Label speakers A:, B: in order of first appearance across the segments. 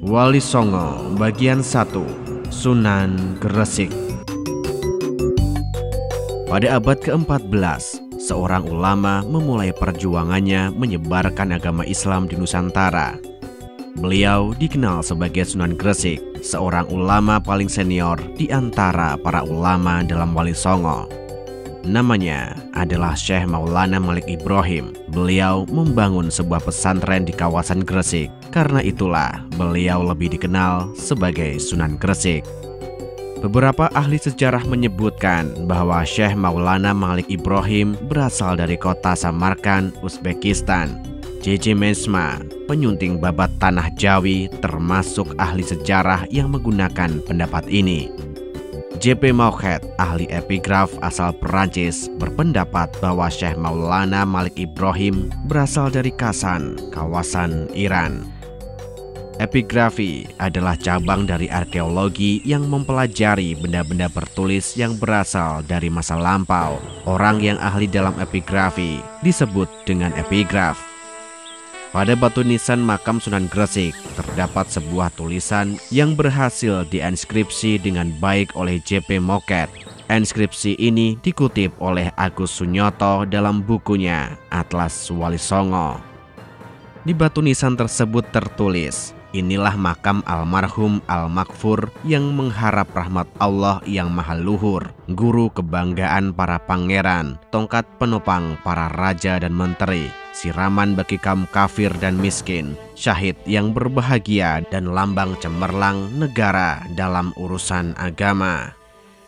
A: Wali Songo bagian 1, Sunan Gresik. Pada abad ke-14, seorang ulama memulai perjuangannya menyebarkan agama Islam di Nusantara. Beliau dikenal sebagai Sunan Gresik, seorang ulama paling senior di antara para ulama dalam Wali Songo. Namanya adalah Syekh Maulana Malik Ibrahim. Beliau membangun sebuah pesantren di kawasan Gresik. Karena itulah beliau lebih dikenal sebagai Sunan Gresik. Beberapa ahli sejarah menyebutkan bahwa Syekh Maulana Malik Ibrahim berasal dari kota Samarkand, Uzbekistan. J.J. Mesma, penyunting babat tanah Jawi, termasuk ahli sejarah yang menggunakan pendapat ini. J.P. Mauchet, ahli epigraf asal Perancis, berpendapat bahwa Syekh Maulana Malik Ibrahim berasal dari Kasan, kawasan Iran. Epigrafi adalah cabang dari arkeologi yang mempelajari benda-benda bertulis yang berasal dari masa lampau. Orang yang ahli dalam epigrafi disebut dengan epigraf. Pada batu nisan makam Sunan Gresik terdapat sebuah tulisan yang berhasil diinskripsi dengan baik oleh J.P. Mauchet. Inskripsi ini dikutip oleh Agus Sunyoto dalam bukunya Atlas Wali Songo. Di batu nisan tersebut tertulis, "Inilah makam almarhum Al-Makfur yang mengharap rahmat Allah yang maha luhur, guru kebanggaan para pangeran, tongkat penopang para raja dan menteri, siraman bagi kaum kafir dan miskin, syahid yang berbahagia dan lambang cemerlang negara dalam urusan agama."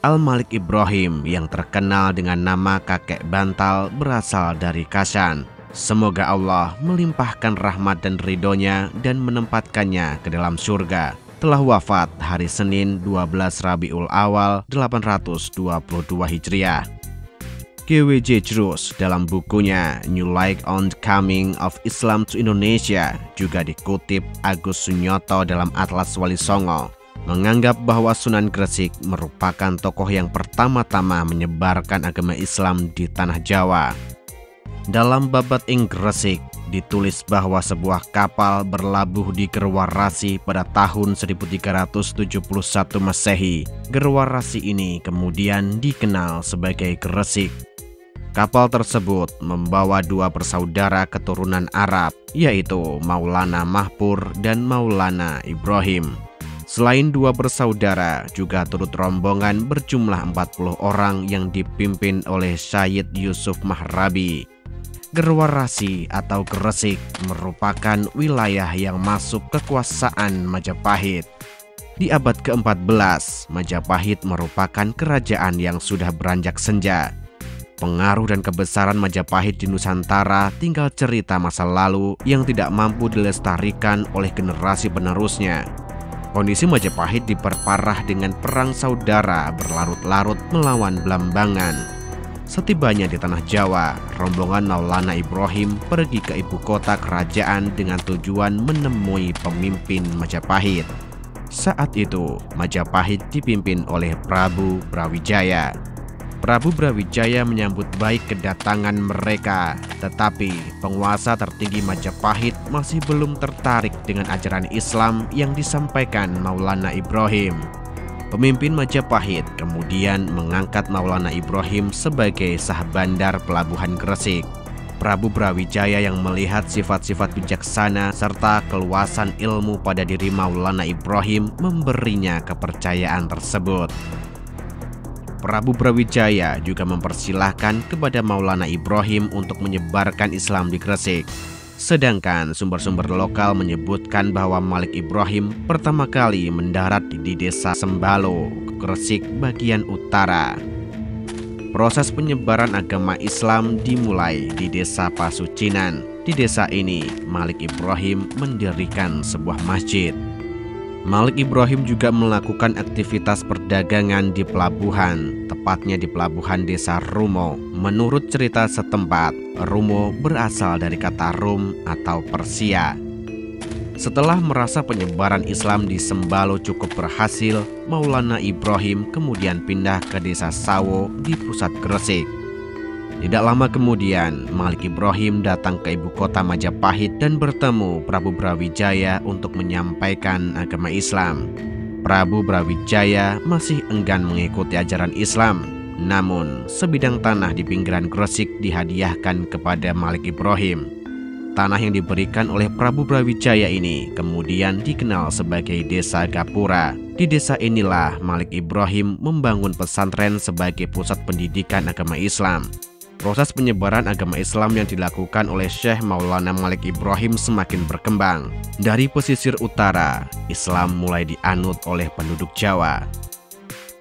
A: Al-Malik Ibrahim yang terkenal dengan nama kakek bantal berasal dari Kasan. Semoga Allah melimpahkan rahmat dan ridhonya dan menempatkannya ke dalam surga. Telah wafat hari Senin 12 Rabiul Awal 822 Hijriah. G.W.J. Jrus dalam bukunya New Light on the Coming of Islam to Indonesia juga dikutip Agus Sunyoto dalam Atlas Wali Songo, menganggap bahwa Sunan Gresik merupakan tokoh yang pertama-tama menyebarkan agama Islam di tanah Jawa. Dalam babat ing Gresik ditulis bahwa sebuah kapal berlabuh di Gerwarasi pada tahun 1371 Masehi. Gerwarasi ini kemudian dikenal sebagai Gresik. Kapal tersebut membawa dua bersaudara keturunan Arab, yaitu Maulana Mahpur dan Maulana Ibrahim. Selain dua bersaudara, juga turut rombongan berjumlah 40 orang yang dipimpin oleh Syed Yusuf Mahrabi. Gerwarasi atau Gresik merupakan wilayah yang masuk kekuasaan Majapahit. Di abad ke-14, Majapahit merupakan kerajaan yang sudah beranjak senja. Pengaruh dan kebesaran Majapahit di Nusantara tinggal cerita masa lalu yang tidak mampu dilestarikan oleh generasi penerusnya. Kondisi Majapahit diperparah dengan perang saudara berlarut-larut melawan Blambangan. Setibanya di tanah Jawa, rombongan Maulana Ibrahim pergi ke ibu kota kerajaan dengan tujuan menemui pemimpin Majapahit. Saat itu, Majapahit dipimpin oleh Prabu Brawijaya. Prabu Brawijaya menyambut baik kedatangan mereka, tetapi penguasa tertinggi Majapahit masih belum tertarik dengan ajaran Islam yang disampaikan Maulana Ibrahim. Pemimpin Majapahit kemudian mengangkat Maulana Ibrahim sebagai sah bandar pelabuhan Gresik. Prabu Brawijaya yang melihat sifat-sifat bijaksana serta keluasan ilmu pada diri Maulana Ibrahim memberinya kepercayaan tersebut. Prabu Brawijaya juga mempersilahkan kepada Maulana Ibrahim untuk menyebarkan Islam di Gresik. Sedangkan sumber-sumber lokal menyebutkan bahwa Malik Ibrahim pertama kali mendarat di desa Sembalo, Gresik bagian utara. Proses penyebaran agama Islam dimulai di desa Pasucinan. Di desa ini, Malik Ibrahim mendirikan sebuah masjid. Malik Ibrahim juga melakukan aktivitas perdagangan di pelabuhan, tepatnya di pelabuhan desa Rumo. Menurut cerita setempat, Rumo berasal dari kata Rum atau Persia. Setelah merasa penyebaran Islam di Sembalo cukup berhasil, Maulana Ibrahim kemudian pindah ke desa Sawo di pusat Gresik. Tidak lama kemudian, Malik Ibrahim datang ke ibu kota Majapahit dan bertemu Prabu Brawijaya untuk menyampaikan agama Islam. Prabu Brawijaya masih enggan mengikuti ajaran Islam. Namun, sebidang tanah di pinggiran Gresik dihadiahkan kepada Malik Ibrahim. Tanah yang diberikan oleh Prabu Brawijaya ini kemudian dikenal sebagai Desa Gapura. Di desa inilah Malik Ibrahim membangun pesantren sebagai pusat pendidikan agama Islam. Proses penyebaran agama Islam yang dilakukan oleh Syekh Maulana Malik Ibrahim semakin berkembang. Dari pesisir utara, Islam mulai dianut oleh penduduk Jawa.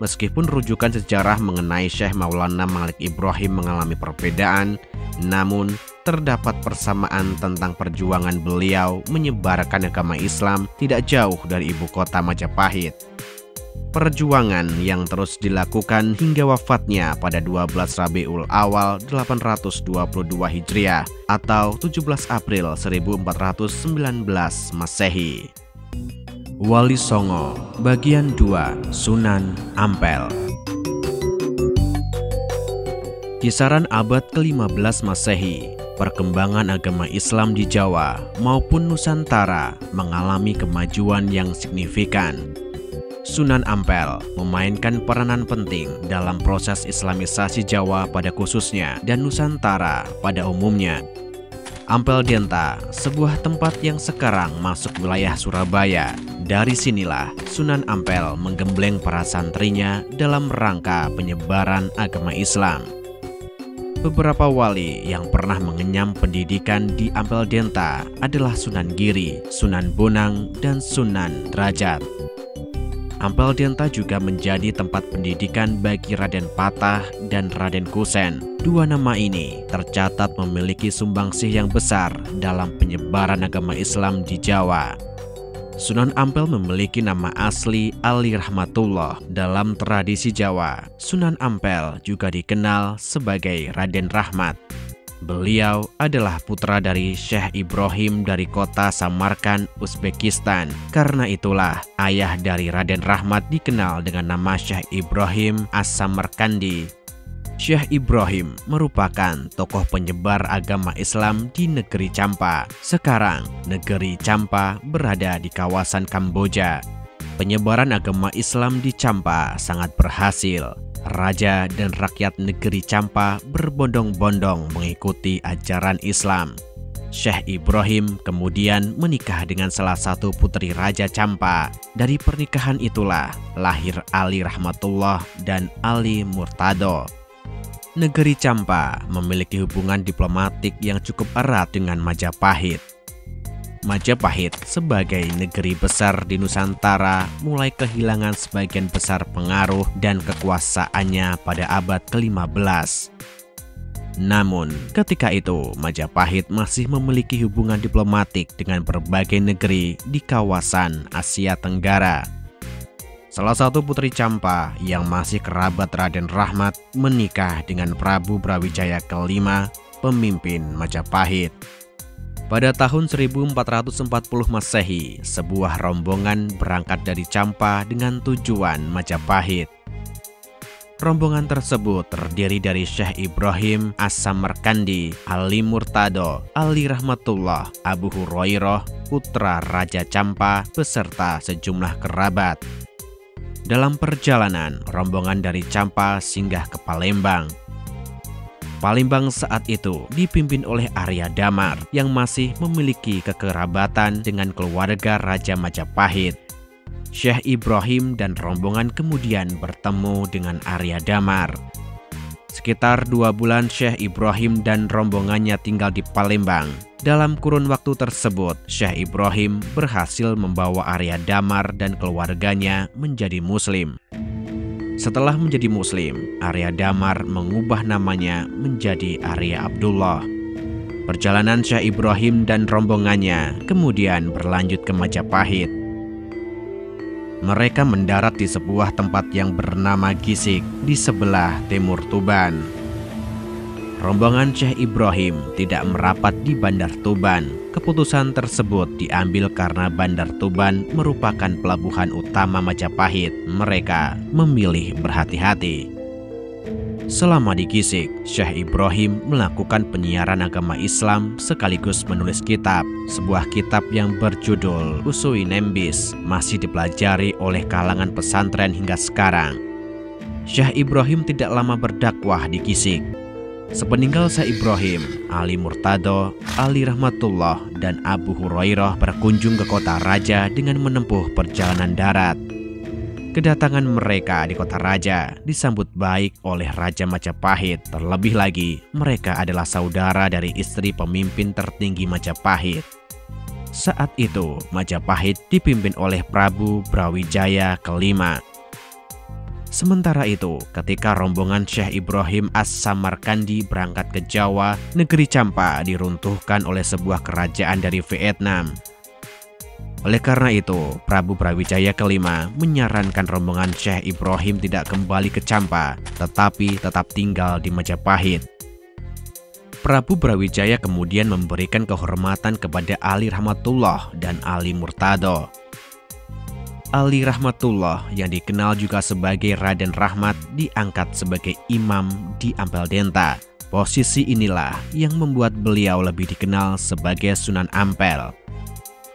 A: Meskipun rujukan sejarah mengenai Syekh Maulana Malik Ibrahim mengalami perbedaan, namun terdapat persamaan tentang perjuangan beliau menyebarkan agama Islam tidak jauh dari ibu kota Majapahit. Perjuangan yang terus dilakukan hingga wafatnya pada 12 Rabiul Awal 822 Hijriah atau 17 April 1419 Masehi. Wali Songo, bagian 2, Sunan Ampel. Kisaran abad ke-15 Masehi, perkembangan agama Islam di Jawa maupun Nusantara mengalami kemajuan yang signifikan. Sunan Ampel memainkan peranan penting dalam proses Islamisasi Jawa pada khususnya dan Nusantara pada umumnya. Ampel Denta, sebuah tempat yang sekarang masuk wilayah Surabaya. Dari sinilah Sunan Ampel menggembleng para santrinya dalam rangka penyebaran agama Islam. Beberapa wali yang pernah mengenyam pendidikan di Ampel Denta adalah Sunan Giri, Sunan Bonang, dan Sunan Derajat. Ampel Denta juga menjadi tempat pendidikan bagi Raden Patah dan Raden Kusen. Dua nama ini tercatat memiliki sumbangsih yang besar dalam penyebaran agama Islam di Jawa. Sunan Ampel memiliki nama asli Ali Rahmatullah. Dalam tradisi Jawa, Sunan Ampel juga dikenal sebagai Raden Rahmat. Beliau adalah putra dari Syekh Ibrahim dari kota Samarkand, Uzbekistan. Karena itulah ayah dari Raden Rahmat dikenal dengan nama Syekh Ibrahim As-Samarkandi. Syekh Ibrahim merupakan tokoh penyebar agama Islam di negeri Champa. Sekarang, negeri Champa berada di kawasan Kamboja. Penyebaran agama Islam di Champa sangat berhasil. Raja dan rakyat negeri Champa berbondong-bondong mengikuti ajaran Islam. Syekh Ibrahim kemudian menikah dengan salah satu putri Raja Champa. Dari pernikahan itulah lahir Ali Rahmatullah dan Ali Murtado. Negeri Champa memiliki hubungan diplomatik yang cukup erat dengan Majapahit. Majapahit sebagai negeri besar di Nusantara mulai kehilangan sebagian besar pengaruh dan kekuasaannya pada abad ke-15. Namun, ketika itu Majapahit masih memiliki hubungan diplomatik dengan berbagai negeri di kawasan Asia Tenggara. Salah satu putri Champa yang masih kerabat Raden Rahmat menikah dengan Prabu Brawijaya ke-5, pemimpin Majapahit. Pada tahun 1440 Masehi, sebuah rombongan berangkat dari Champa dengan tujuan Majapahit. Rombongan tersebut terdiri dari Syekh Ibrahim As-Samarkandi, Ali Murtado, Ali Rahmatullah, Abu Hurairah, putra Raja Champa, beserta sejumlah kerabat. Dalam perjalanan, rombongan dari Champa singgah ke Palembang. Palembang saat itu dipimpin oleh Arya Damar yang masih memiliki kekerabatan dengan keluarga Raja Majapahit. Syekh Ibrahim dan rombongan kemudian bertemu dengan Arya Damar. Sekitar 2 bulan Syekh Ibrahim dan rombongannya tinggal di Palembang. Dalam kurun waktu tersebut, Syekh Ibrahim berhasil membawa Arya Damar dan keluarganya menjadi Muslim. Setelah menjadi Muslim, Arya Damar mengubah namanya menjadi Arya Abdullah. Perjalanan Syekh Ibrahim dan rombongannya kemudian berlanjut ke Majapahit. Mereka mendarat di sebuah tempat yang bernama Gisik di sebelah timur Tuban. Rombongan Syekh Ibrahim tidak merapat di Bandar Tuban. Keputusan tersebut diambil karena Bandar Tuban merupakan pelabuhan utama Majapahit. Mereka memilih berhati-hati. Selama di Gisik, Syekh Ibrahim melakukan penyiaran agama Islam sekaligus menulis kitab. Sebuah kitab yang berjudul Usui Nembis masih dipelajari oleh kalangan pesantren hingga sekarang. Syekh Ibrahim tidak lama berdakwah di Gisik. Sepeninggal Syekh Ibrahim, Ali Murtado, Ali Rahmatullah, dan Abu Hurairah berkunjung ke kota Raja dengan menempuh perjalanan darat. Kedatangan mereka di kota Raja disambut baik oleh Raja Majapahit. Terlebih lagi, mereka adalah saudara dari istri pemimpin tertinggi Majapahit. Saat itu, Majapahit dipimpin oleh Prabu Brawijaya kelima. Sementara itu, ketika rombongan Syekh Ibrahim As-Samarkandi berangkat ke Jawa, negeri Champa diruntuhkan oleh sebuah kerajaan dari Vietnam. Oleh karena itu, Prabu Brawijaya kelima menyarankan rombongan Syekh Ibrahim tidak kembali ke Champa, tetapi tetap tinggal di Majapahit. Prabu Brawijaya kemudian memberikan kehormatan kepada Ali Rahmatullah dan Ali Murtado. Ali Rahmatullah yang dikenal juga sebagai Raden Rahmat diangkat sebagai imam di Ampel Denta. Posisi inilah yang membuat beliau lebih dikenal sebagai Sunan Ampel.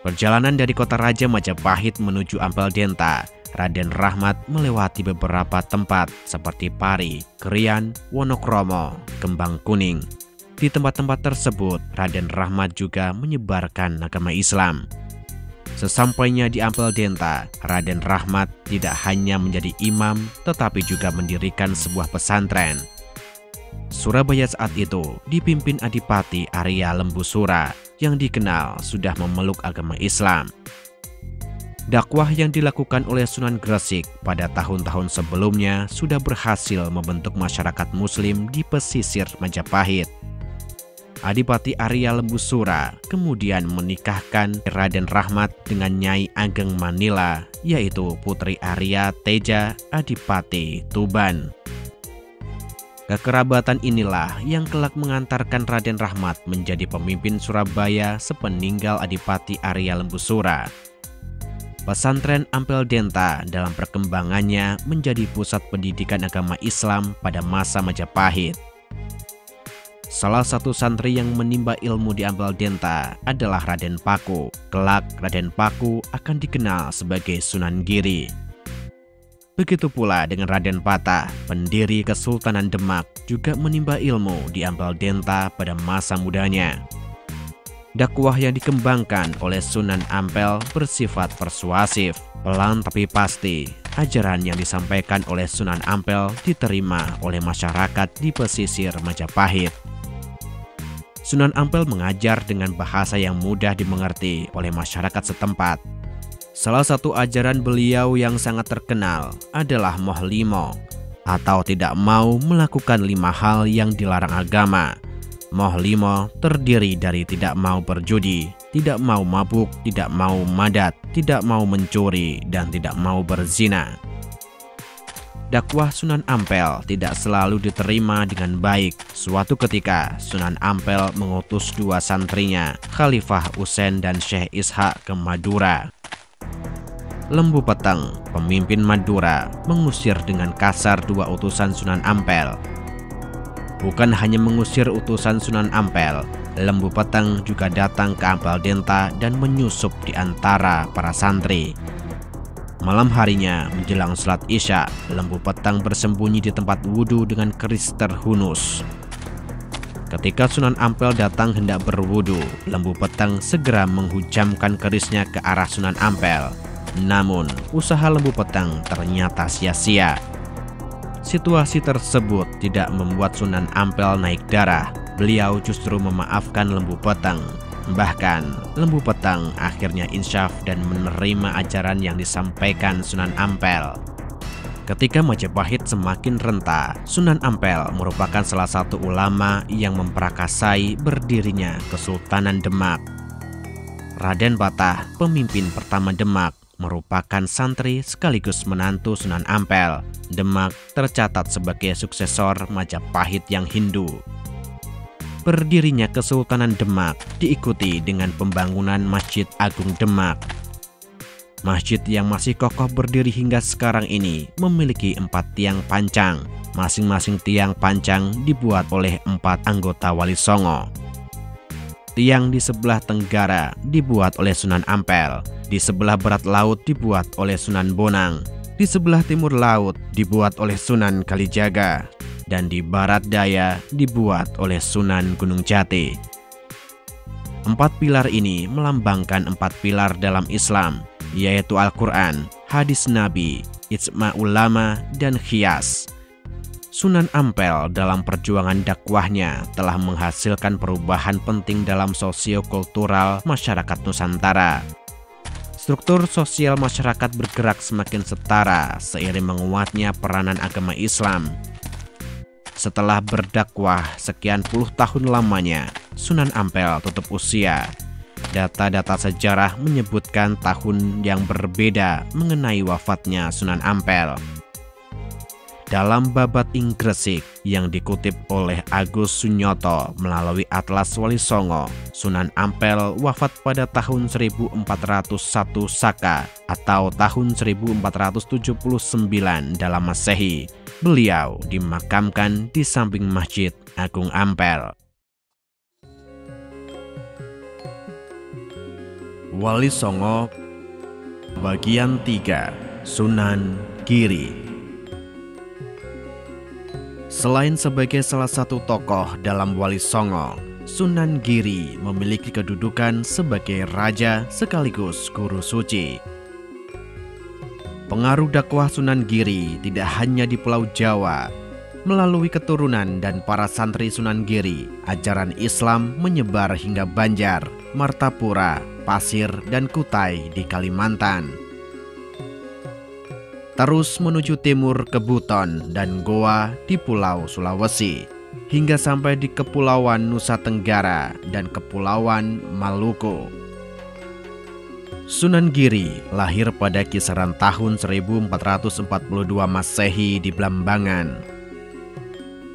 A: Perjalanan dari kota Raja Majapahit menuju Ampel Denta, Raden Rahmat melewati beberapa tempat seperti Pari, Krian, Wonokromo, Kembang Kuning. Di tempat-tempat tersebut, Raden Rahmat juga menyebarkan agama Islam. Sesampainya di Ampel Denta, Raden Rahmat tidak hanya menjadi imam, tetapi juga mendirikan sebuah pesantren. Surabaya saat itu dipimpin Adipati Arya Lembusura yang dikenal sudah memeluk agama Islam. Dakwah yang dilakukan oleh Sunan Gresik pada tahun-tahun sebelumnya sudah berhasil membentuk masyarakat Muslim di pesisir Majapahit. Adipati Arya Lembusura kemudian menikahkan Raden Rahmat dengan Nyai Ageng Manila, yaitu Putri Arya Teja Adipati Tuban. Kekerabatan inilah yang kelak mengantarkan Raden Rahmat menjadi pemimpin Surabaya sepeninggal Adipati Arya Lembusura. Pesantren Ampel Denta dalam perkembangannya menjadi pusat pendidikan agama Islam pada masa Majapahit. Salah satu santri yang menimba ilmu di Ampel Denta adalah Raden Paku. Kelak Raden Paku akan dikenal sebagai Sunan Giri. Begitu pula dengan Raden Patah, pendiri Kesultanan Demak, juga menimba ilmu di Ampel Denta pada masa mudanya. Dakwah yang dikembangkan oleh Sunan Ampel bersifat persuasif, pelan tapi pasti. Ajaran yang disampaikan oleh Sunan Ampel diterima oleh masyarakat di pesisir Majapahit. Sunan Ampel mengajar dengan bahasa yang mudah dimengerti oleh masyarakat setempat. Salah satu ajaran beliau yang sangat terkenal adalah Moh Limo, atau tidak mau melakukan 5 hal yang dilarang agama. Moh Limo terdiri dari tidak mau berjudi, tidak mau mabuk, tidak mau madat, tidak mau mencuri, dan tidak mau berzina. Dakwah Sunan Ampel tidak selalu diterima dengan baik. Suatu ketika, Sunan Ampel mengutus 2 santrinya, Khalifah Usen dan Syekh Ishak ke Madura. Lembu Peteng, pemimpin Madura, mengusir dengan kasar 2 utusan Sunan Ampel. Bukan hanya mengusir utusan Sunan Ampel, Lembu Peteng juga datang ke Ampel Denta dan menyusup di antara para santri. Malam harinya, menjelang salat Isya, Lembu Peteng bersembunyi di tempat wudhu dengan keris terhunus. Ketika Sunan Ampel datang hendak berwudhu, Lembu Peteng segera menghujamkan kerisnya ke arah Sunan Ampel. Namun, usaha Lembu Peteng ternyata sia-sia. Situasi tersebut tidak membuat Sunan Ampel naik darah. Beliau justru memaafkan Lembu Peteng. Bahkan, Lembu Peteng akhirnya insyaf dan menerima ajaran yang disampaikan Sunan Ampel. Ketika Majapahit semakin renta, Sunan Ampel merupakan salah satu ulama yang memperakasai berdirinya Kesultanan Demak. Raden Patah, pemimpin pertama Demak, merupakan santri sekaligus menantu Sunan Ampel. Demak tercatat sebagai suksesor Majapahit yang Hindu. Berdirinya Kesultanan Demak diikuti dengan pembangunan Masjid Agung Demak. Masjid yang masih kokoh berdiri hingga sekarang ini memiliki 4 tiang pancang. Masing-masing tiang pancang dibuat oleh 4 anggota Wali Songo. Tiang di sebelah tenggara dibuat oleh Sunan Ampel, di sebelah barat laut dibuat oleh Sunan Bonang, di sebelah timur laut dibuat oleh Sunan Kalijaga, dan di barat daya dibuat oleh Sunan Gunung Jati. 4 pilar ini melambangkan 4 pilar dalam Islam, yaitu Al-Quran, hadis Nabi, ijma ulama, dan qiyas. Sunan Ampel dalam perjuangan dakwahnya telah menghasilkan perubahan penting dalam sosiokultural masyarakat Nusantara. Struktur sosial masyarakat bergerak semakin setara seiring menguatnya peranan agama Islam. Setelah berdakwah sekian puluh tahun lamanya, Sunan Ampel tutup usia. Data-data sejarah menyebutkan tahun yang berbeda mengenai wafatnya Sunan Ampel. Dalam Babat ing Gresik yang dikutip oleh Agus Sunyoto melalui Atlas Wali Songo, Sunan Ampel wafat pada tahun 1401 Saka atau tahun 1479 dalam Masehi. Beliau dimakamkan di samping Masjid Agung Ampel. Wali Songo bagian 3, Sunan Giri. Selain sebagai salah satu tokoh dalam Wali Songo, Sunan Giri memiliki kedudukan sebagai raja sekaligus guru suci. Pengaruh dakwah Sunan Giri tidak hanya di Pulau Jawa. Melalui keturunan dan para santri Sunan Giri, ajaran Islam menyebar hingga Banjar, Martapura, Pasir, dan Kutai di Kalimantan. Terus menuju timur ke Buton dan Goa di Pulau Sulawesi, hingga sampai di Kepulauan Nusa Tenggara dan Kepulauan Maluku. Sunan Giri lahir pada kisaran tahun 1442 Masehi di Blambangan.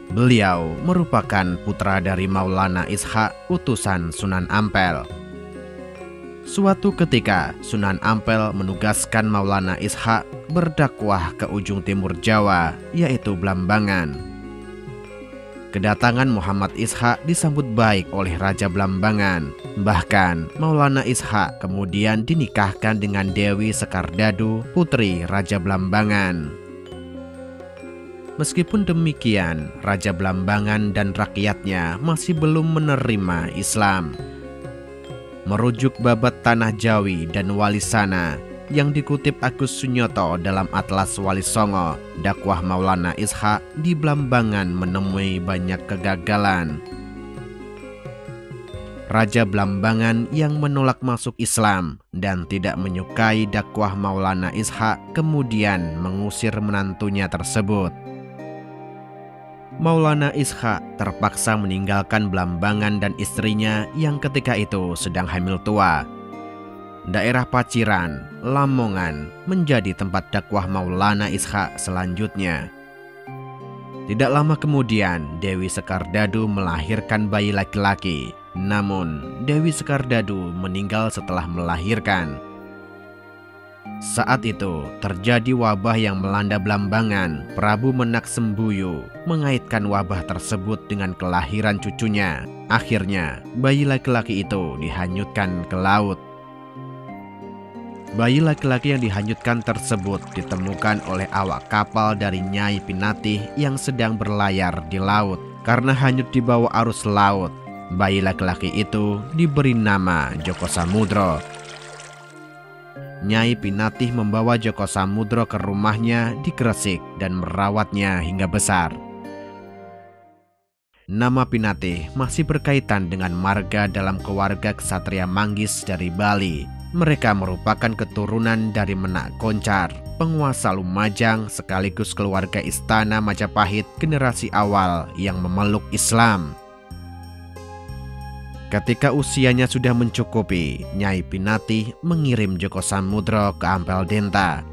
A: Beliau merupakan putra dari Maulana Ishaq, utusan Sunan Ampel. Suatu ketika, Sunan Ampel menugaskan Maulana Ishaq berdakwah ke ujung timur Jawa, yaitu Blambangan. Kedatangan Muhammad Ishaq disambut baik oleh Raja Blambangan. Bahkan, Maulana Ishaq kemudian dinikahkan dengan Dewi Sekardadu, putri Raja Blambangan. Meskipun demikian, Raja Blambangan dan rakyatnya masih belum menerima Islam. Merujuk Babat Tanah Jawi dan Walisana yang dikutip Agus Sunyoto dalam Atlas Wali Songo, dakwah Maulana Ishaq di Blambangan menemui banyak kegagalan. Raja Blambangan yang menolak masuk Islam dan tidak menyukai dakwah Maulana Ishaq kemudian mengusir menantunya tersebut. Maulana Ishaq terpaksa meninggalkan Blambangan dan istrinya yang ketika itu sedang hamil tua. Daerah Paciran, Lamongan menjadi tempat dakwah Maulana Ishaq selanjutnya. Tidak lama kemudian, Dewi Sekardadu melahirkan bayi laki-laki. Namun, Dewi Sekardadu meninggal setelah melahirkan. Saat itu, terjadi wabah yang melanda Blambangan. Prabu Menak Sembuyu mengaitkan wabah tersebut dengan kelahiran cucunya. Akhirnya, bayi laki-laki itu dihanyutkan ke laut. Bayi laki-laki yang dihanyutkan tersebut ditemukan oleh awak kapal dari Nyai Pinatih yang sedang berlayar di laut. Karena hanyut di bawah arus laut, bayi laki-laki itu diberi nama Joko Samudro. Nyai Pinatih membawa Joko Samudro ke rumahnya di Gresik dan merawatnya hingga besar. Nama Pinatih masih berkaitan dengan marga dalam keluarga ksatria Manggis dari Bali. Mereka merupakan keturunan dari Menak Koncar, penguasa Lumajang sekaligus keluarga istana Majapahit generasi awal yang memeluk Islam. Ketika usianya sudah mencukupi, Nyai Pinatih mengirim Joko Samudro ke Ampel Denta.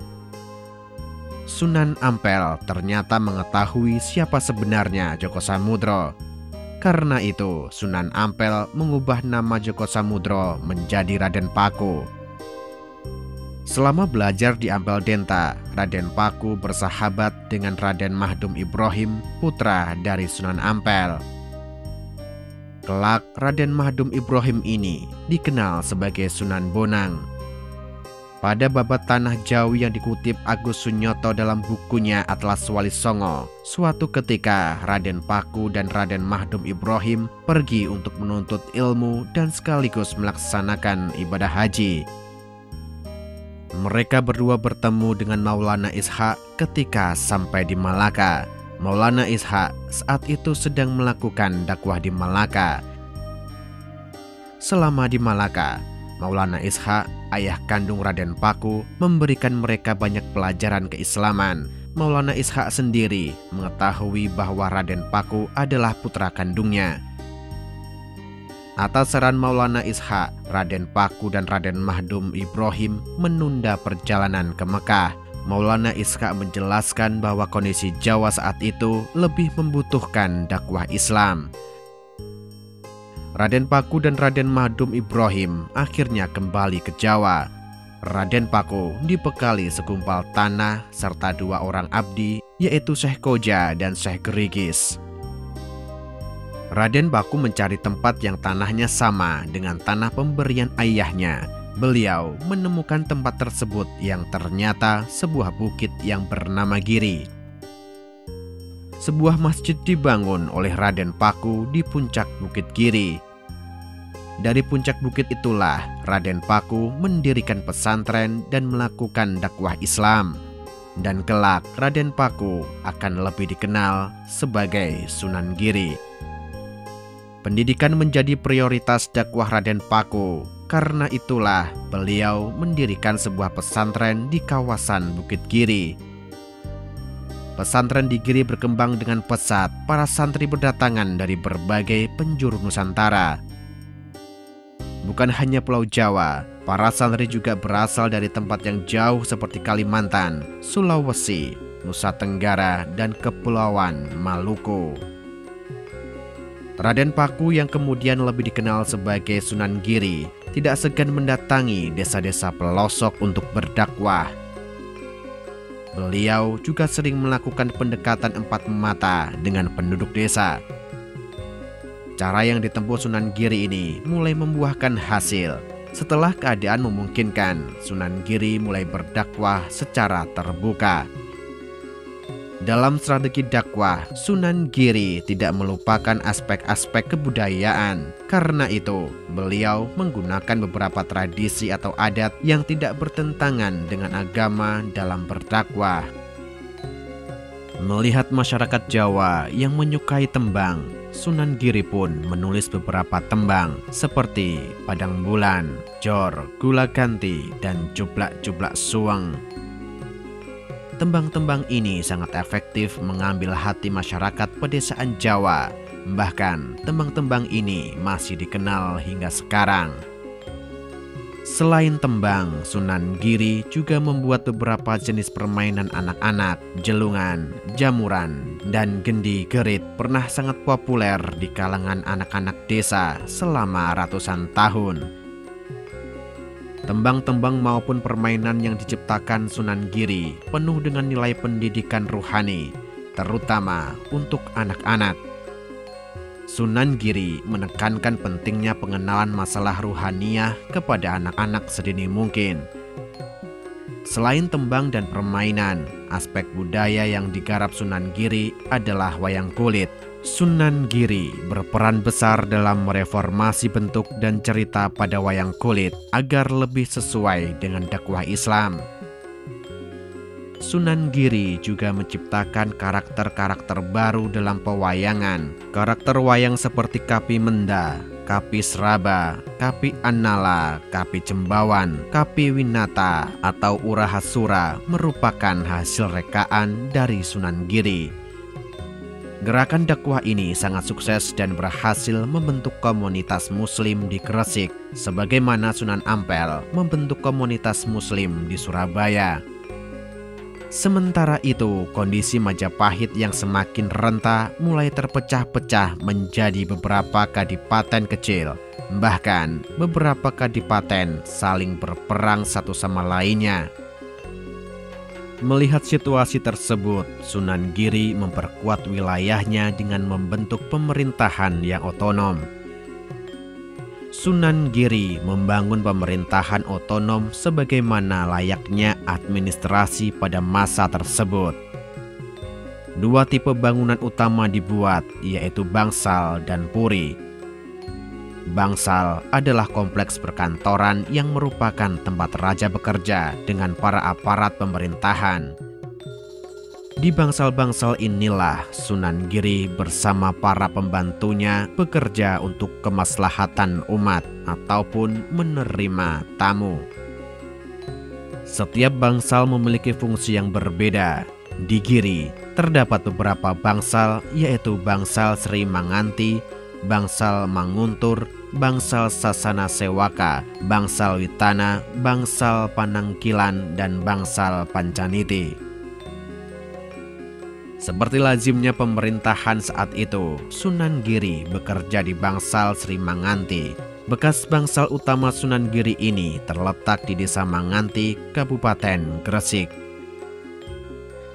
A: Sunan Ampel ternyata mengetahui siapa sebenarnya Joko Samudro. Karena itu, Sunan Ampel mengubah nama Joko Samudro menjadi Raden Paku. Selama belajar di Ampel Denta, Raden Paku bersahabat dengan Raden Mahdum Ibrahim, putra dari Sunan Ampel. Kelak, Raden Mahdum Ibrahim ini dikenal sebagai Sunan Bonang. Pada babat Tanah Jawi yang dikutip Agus Sunyoto dalam bukunya Atlas Wali Songo, suatu ketika Raden Paku dan Raden Mahdum Ibrahim pergi untuk menuntut ilmu dan sekaligus melaksanakan ibadah haji. Mereka berdua bertemu dengan Maulana Ishaq ketika sampai di Malaka. Maulana Ishaq saat itu sedang melakukan dakwah di Malaka. Selama di Malaka, Maulana Ishaq, ayah kandung Raden Paku, memberikan mereka banyak pelajaran keislaman. Maulana Ishaq sendiri mengetahui bahwa Raden Paku adalah putra kandungnya. Atas saran Maulana Ishaq, Raden Paku dan Raden Mahdum Ibrahim menunda perjalanan ke Mekah. Maulana Ishaq menjelaskan bahwa kondisi Jawa saat itu lebih membutuhkan dakwah Islam. Raden Paku dan Raden Mahdum Ibrahim akhirnya kembali ke Jawa. Raden Paku dibekali segumpal tanah serta 2 orang abdi, yaitu Syekh Koja dan Syekh Gerigis. Raden Paku mencari tempat yang tanahnya sama dengan tanah pemberian ayahnya. Beliau menemukan tempat tersebut yang ternyata sebuah bukit yang bernama Giri. Sebuah masjid dibangun oleh Raden Paku di puncak Bukit Giri. Dari puncak bukit itulah Raden Paku mendirikan pesantren dan melakukan dakwah Islam. Dan kelak Raden Paku akan lebih dikenal sebagai Sunan Giri. Pendidikan menjadi prioritas dakwah Raden Paku. Karena itulah beliau mendirikan sebuah pesantren di kawasan Bukit Giri. Pesantren di Giri berkembang dengan pesat. Para santri berdatangan dari berbagai penjuru Nusantara. Bukan hanya Pulau Jawa, para santri juga berasal dari tempat yang jauh seperti Kalimantan, Sulawesi, Nusa Tenggara, dan Kepulauan Maluku. Raden Paku yang kemudian lebih dikenal sebagai Sunan Giri tidak segan mendatangi desa-desa pelosok untuk berdakwah. Beliau juga sering melakukan pendekatan 4 mata dengan penduduk desa. Cara yang ditempuh Sunan Giri ini mulai membuahkan hasil. Setelah keadaan memungkinkan, Sunan Giri mulai berdakwah secara terbuka. Dalam strategi dakwah, Sunan Giri tidak melupakan aspek-aspek kebudayaan. Karena itu, beliau menggunakan beberapa tradisi atau adat yang tidak bertentangan dengan agama dalam berdakwah. Melihat masyarakat Jawa yang menyukai tembang, Sunan Giri pun menulis beberapa tembang seperti Padang Bulan, Jor, Gula Ganti, dan Jublak-Jublak Suweng. Tembang-tembang ini sangat efektif mengambil hati masyarakat pedesaan Jawa. Bahkan, tembang-tembang ini masih dikenal hingga sekarang. Selain tembang, Sunan Giri juga membuat beberapa jenis permainan anak-anak. Jelungan, jamuran, dan gendi gerit pernah sangat populer di kalangan anak-anak desa selama ratusan tahun. Tembang-tembang maupun permainan yang diciptakan Sunan Giri penuh dengan nilai pendidikan ruhani, terutama untuk anak-anak. Sunan Giri menekankan pentingnya pengenalan masalah ruhaniyah kepada anak-anak sedini mungkin. Selain tembang dan permainan, aspek budaya yang digarap Sunan Giri adalah wayang kulit. Sunan Giri berperan besar dalam mereformasi bentuk dan cerita pada wayang kulit agar lebih sesuai dengan dakwah Islam. Sunan Giri juga menciptakan karakter-karakter baru dalam pewayangan. Karakter wayang seperti Kapi Menda, Kapi Seraba, Kapi Annala, Kapi Cembawan, Kapi Winata, atau Urahasura merupakan hasil rekaan dari Sunan Giri. Gerakan dakwah ini sangat sukses dan berhasil membentuk komunitas muslim di Gresik, sebagaimana Sunan Ampel membentuk komunitas muslim di Surabaya. Sementara itu, kondisi Majapahit yang semakin renta mulai terpecah-pecah menjadi beberapa kadipaten kecil. Bahkan, beberapa kadipaten saling berperang satu sama lainnya. Melihat situasi tersebut, Sunan Giri memperkuat wilayahnya dengan membentuk pemerintahan yang otonom. Sunan Giri membangun pemerintahan otonom sebagaimana layaknya administrasi pada masa tersebut. Dua tipe bangunan utama dibuat, yaitu bangsal dan puri. Bangsal adalah kompleks perkantoran yang merupakan tempat raja bekerja dengan para aparat pemerintahan. Di bangsal-bangsal inilah Sunan Giri bersama para pembantunya bekerja untuk kemaslahatan umat ataupun menerima tamu. Setiap bangsal memiliki fungsi yang berbeda. Di Giri terdapat beberapa bangsal, yaitu bangsal Sri Manganti, bangsal Manguntur, bangsal Sasana Sewaka, bangsal Witana, bangsal Panangkilan, dan bangsal Pancaniti. Seperti lazimnya pemerintahan saat itu, Sunan Giri bekerja di bangsal Sri Manganti. Bekas bangsal utama Sunan Giri ini terletak di Desa Manganti, Kabupaten Gresik.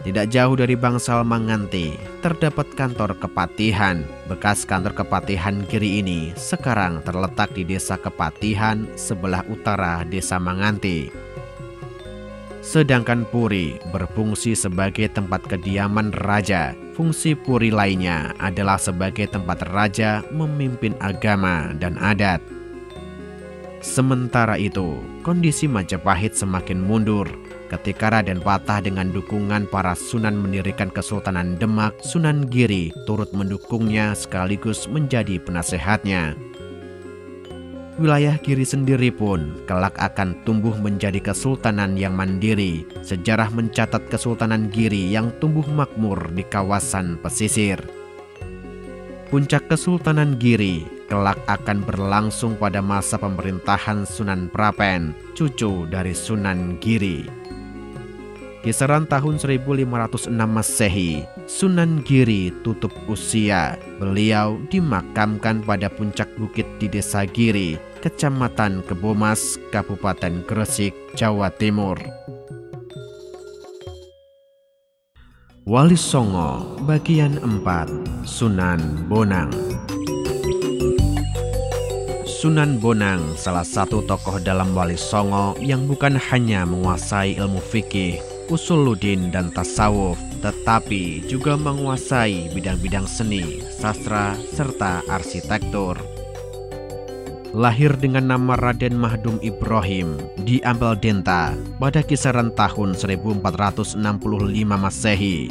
A: Tidak jauh dari bangsal Manganti, terdapat kantor Kepatihan. Bekas kantor Kepatihan Giri ini sekarang terletak di Desa Kepatihan sebelah utara Desa Manganti. Sedangkan Puri berfungsi sebagai tempat kediaman raja. Fungsi Puri lainnya adalah sebagai tempat raja memimpin agama dan adat. Sementara itu, kondisi Majapahit semakin mundur. Ketika Raden Patah dengan dukungan para sunan mendirikan Kesultanan Demak, Sunan Giri turut mendukungnya sekaligus menjadi penasehatnya. Wilayah Giri sendiri pun kelak akan tumbuh menjadi kesultanan yang mandiri. Sejarah mencatat Kesultanan Giri yang tumbuh makmur di kawasan pesisir. Puncak Kesultanan Giri kelak akan berlangsung pada masa pemerintahan Sunan Prapen, cucu dari Sunan Giri. Kisaran tahun 1506 Masehi, Sunan Giri tutup usia. Beliau dimakamkan pada puncak bukit di Desa Giri, Kecamatan Kebomas, Kabupaten Gresik, Jawa Timur. Wali Songo bagian 4, Sunan Bonang. Sunan Bonang salah satu tokoh dalam Wali Songo yang bukan hanya menguasai ilmu fikih, usuluddin dan tasawuf, tetapi juga menguasai bidang-bidang seni, sastra, serta arsitektur. Lahir dengan nama Raden Mahdum Ibrahim di Ampel Denta pada kisaran tahun 1465 Masehi.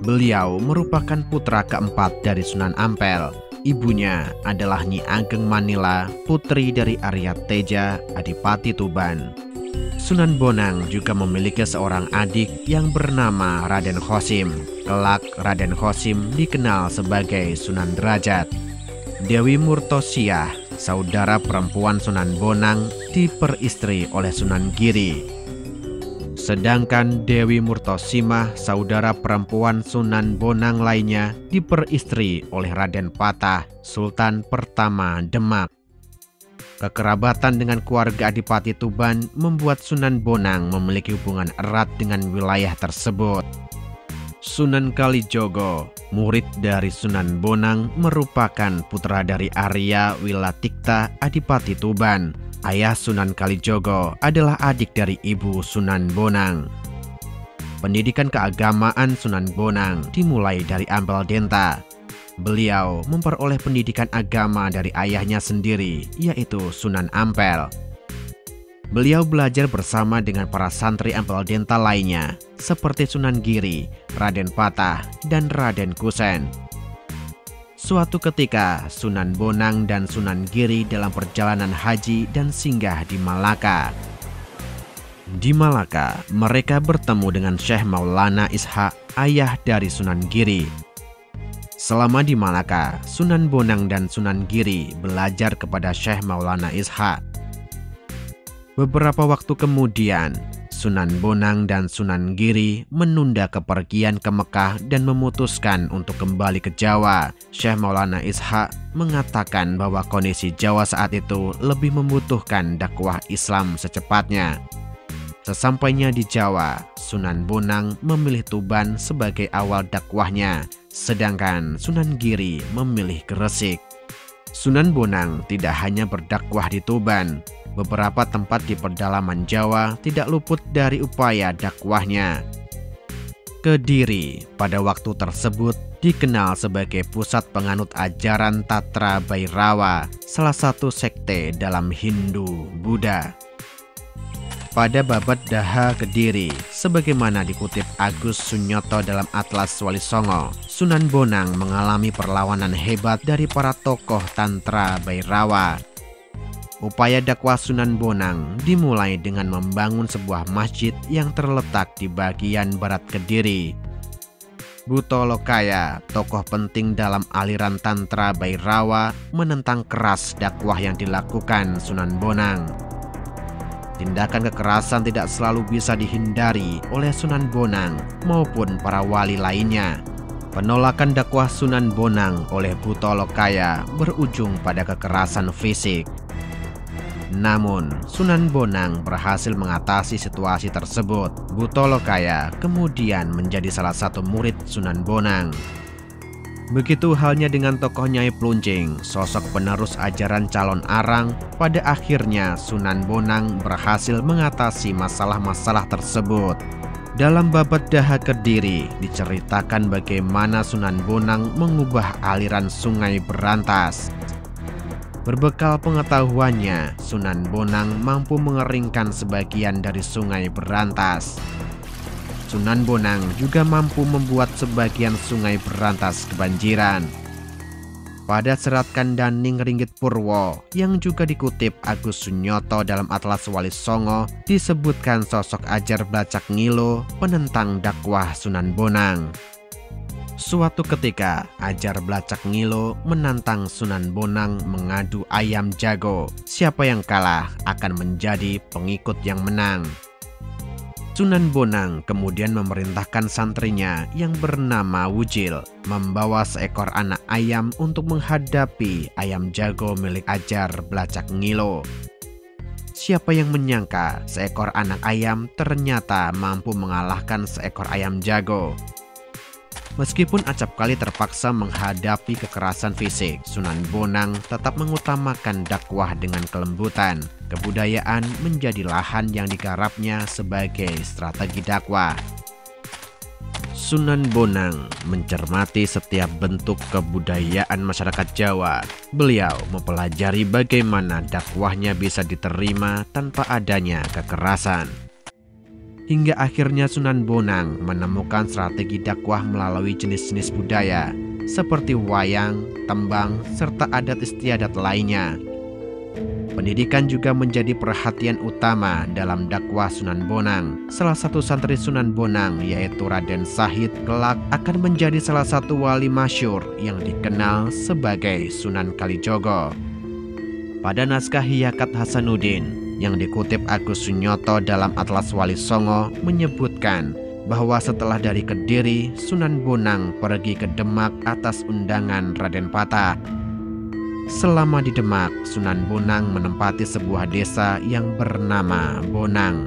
A: Beliau merupakan putra keempat dari Sunan Ampel. Ibunya adalah Nyi Ageng Manila, putri dari Arya Teja, Adipati Tuban. Sunan Bonang juga memiliki seorang adik yang bernama Raden Khosim. Kelak Raden Khosim dikenal sebagai Sunan Derajat. Dewi Murtosiah, saudara perempuan Sunan Bonang, diperistri oleh Sunan Giri. Sedangkan Dewi Murtosimah, saudara perempuan Sunan Bonang lainnya, diperistri oleh Raden Patah, Sultan pertama Demak. Kekerabatan dengan keluarga Adipati Tuban membuat Sunan Bonang memiliki hubungan erat dengan wilayah tersebut. Sunan Kalijogo, murid dari Sunan Bonang, merupakan putra dari Arya Wilatikta Adipati Tuban. Ayah Sunan Kalijogo adalah adik dari ibu Sunan Bonang. Pendidikan keagamaan Sunan Bonang dimulai dari Ampel Denta. Beliau memperoleh pendidikan agama dari ayahnya sendiri, yaitu Sunan Ampel. Beliau belajar bersama dengan para santri Ampel Denta lainnya, seperti Sunan Giri, Raden Patah, dan Raden Kusen. Suatu ketika, Sunan Bonang dan Sunan Giri dalam perjalanan haji dan singgah di Malaka. Di Malaka, mereka bertemu dengan Syekh Maulana Ishaq, ayah dari Sunan Giri. Selama di Malaka, Sunan Bonang dan Sunan Giri belajar kepada Syekh Maulana Ishaq. Beberapa waktu kemudian, Sunan Bonang dan Sunan Giri menunda kepergian ke Mekah dan memutuskan untuk kembali ke Jawa. Syekh Maulana Ishaq mengatakan bahwa kondisi Jawa saat itu lebih membutuhkan dakwah Islam secepatnya. Sesampainya di Jawa, Sunan Bonang memilih Tuban sebagai awal dakwahnya, sedangkan Sunan Giri memilih Gresik. Sunan Bonang tidak hanya berdakwah di Tuban, beberapa tempat di pedalaman Jawa tidak luput dari upaya dakwahnya. Kediri pada waktu tersebut dikenal sebagai pusat penganut ajaran Tatra Bhairawa, salah satu sekte dalam Hindu Buddha. Pada Babad Daha Kediri, sebagaimana dikutip Agus Sunyoto dalam Atlas Wali Songo, Sunan Bonang mengalami perlawanan hebat dari para tokoh Tantra Bhairawa. Upaya dakwah Sunan Bonang dimulai dengan membangun sebuah masjid yang terletak di bagian barat Kediri. Buto Lokaya, tokoh penting dalam aliran Tantra Bhairawa, menentang keras dakwah yang dilakukan Sunan Bonang. Tindakan kekerasan tidak selalu bisa dihindari oleh Sunan Bonang maupun para wali lainnya. Penolakan dakwah Sunan Bonang oleh Buto Lokaya berujung pada kekerasan fisik. Namun, Sunan Bonang berhasil mengatasi situasi tersebut. Buto Lokaya kemudian menjadi salah satu murid Sunan Bonang. Begitu halnya dengan tokoh Nyai Pluncing, sosok penerus ajaran calon arang. Pada akhirnya Sunan Bonang berhasil mengatasi masalah-masalah tersebut. Dalam Babad Daha Kediri diceritakan bagaimana Sunan Bonang mengubah aliran Sungai Berantas. Berbekal pengetahuannya, Sunan Bonang mampu mengeringkan sebagian dari Sungai Berantas. Sunan Bonang juga mampu membuat sebagian Sungai Berantas kebanjiran. Pada serat Kandaning Ringgit Purwo yang juga dikutip Agus Sunyoto dalam Atlas Wali Songo, disebutkan sosok Ajar Blacak Ngilo penentang dakwah Sunan Bonang. Suatu ketika, Ajar Blacak Ngilo menantang Sunan Bonang mengadu ayam jago. Siapa yang kalah akan menjadi pengikut yang menang. Sunan Bonang kemudian memerintahkan santrinya yang bernama Wujil membawa seekor anak ayam untuk menghadapi ayam jago milik Ajar Blacak Ngilo. Siapa yang menyangka seekor anak ayam ternyata mampu mengalahkan seekor ayam jago. Meskipun acapkali terpaksa menghadapi kekerasan fisik, Sunan Bonang tetap mengutamakan dakwah dengan kelembutan. Kebudayaan menjadi lahan yang digarapnya sebagai strategi dakwah. Sunan Bonang mencermati setiap bentuk kebudayaan masyarakat Jawa. Beliau mempelajari bagaimana dakwahnya bisa diterima tanpa adanya kekerasan. Hingga akhirnya Sunan Bonang menemukan strategi dakwah melalui jenis-jenis budaya seperti wayang, tembang, serta adat istiadat lainnya. Pendidikan juga menjadi perhatian utama dalam dakwah Sunan Bonang. Salah satu santri Sunan Bonang yaitu Raden Sahid kelak akan menjadi salah satu wali masyhur yang dikenal sebagai Sunan Kalijogo. Pada naskah Hiyakat Hasanuddin yang dikutip Agus Sunyoto dalam Atlas Wali Songo menyebutkan bahwa setelah dari Kediri, Sunan Bonang pergi ke Demak atas undangan Raden Patah. Selama di Demak, Sunan Bonang menempati sebuah desa yang bernama Bonang.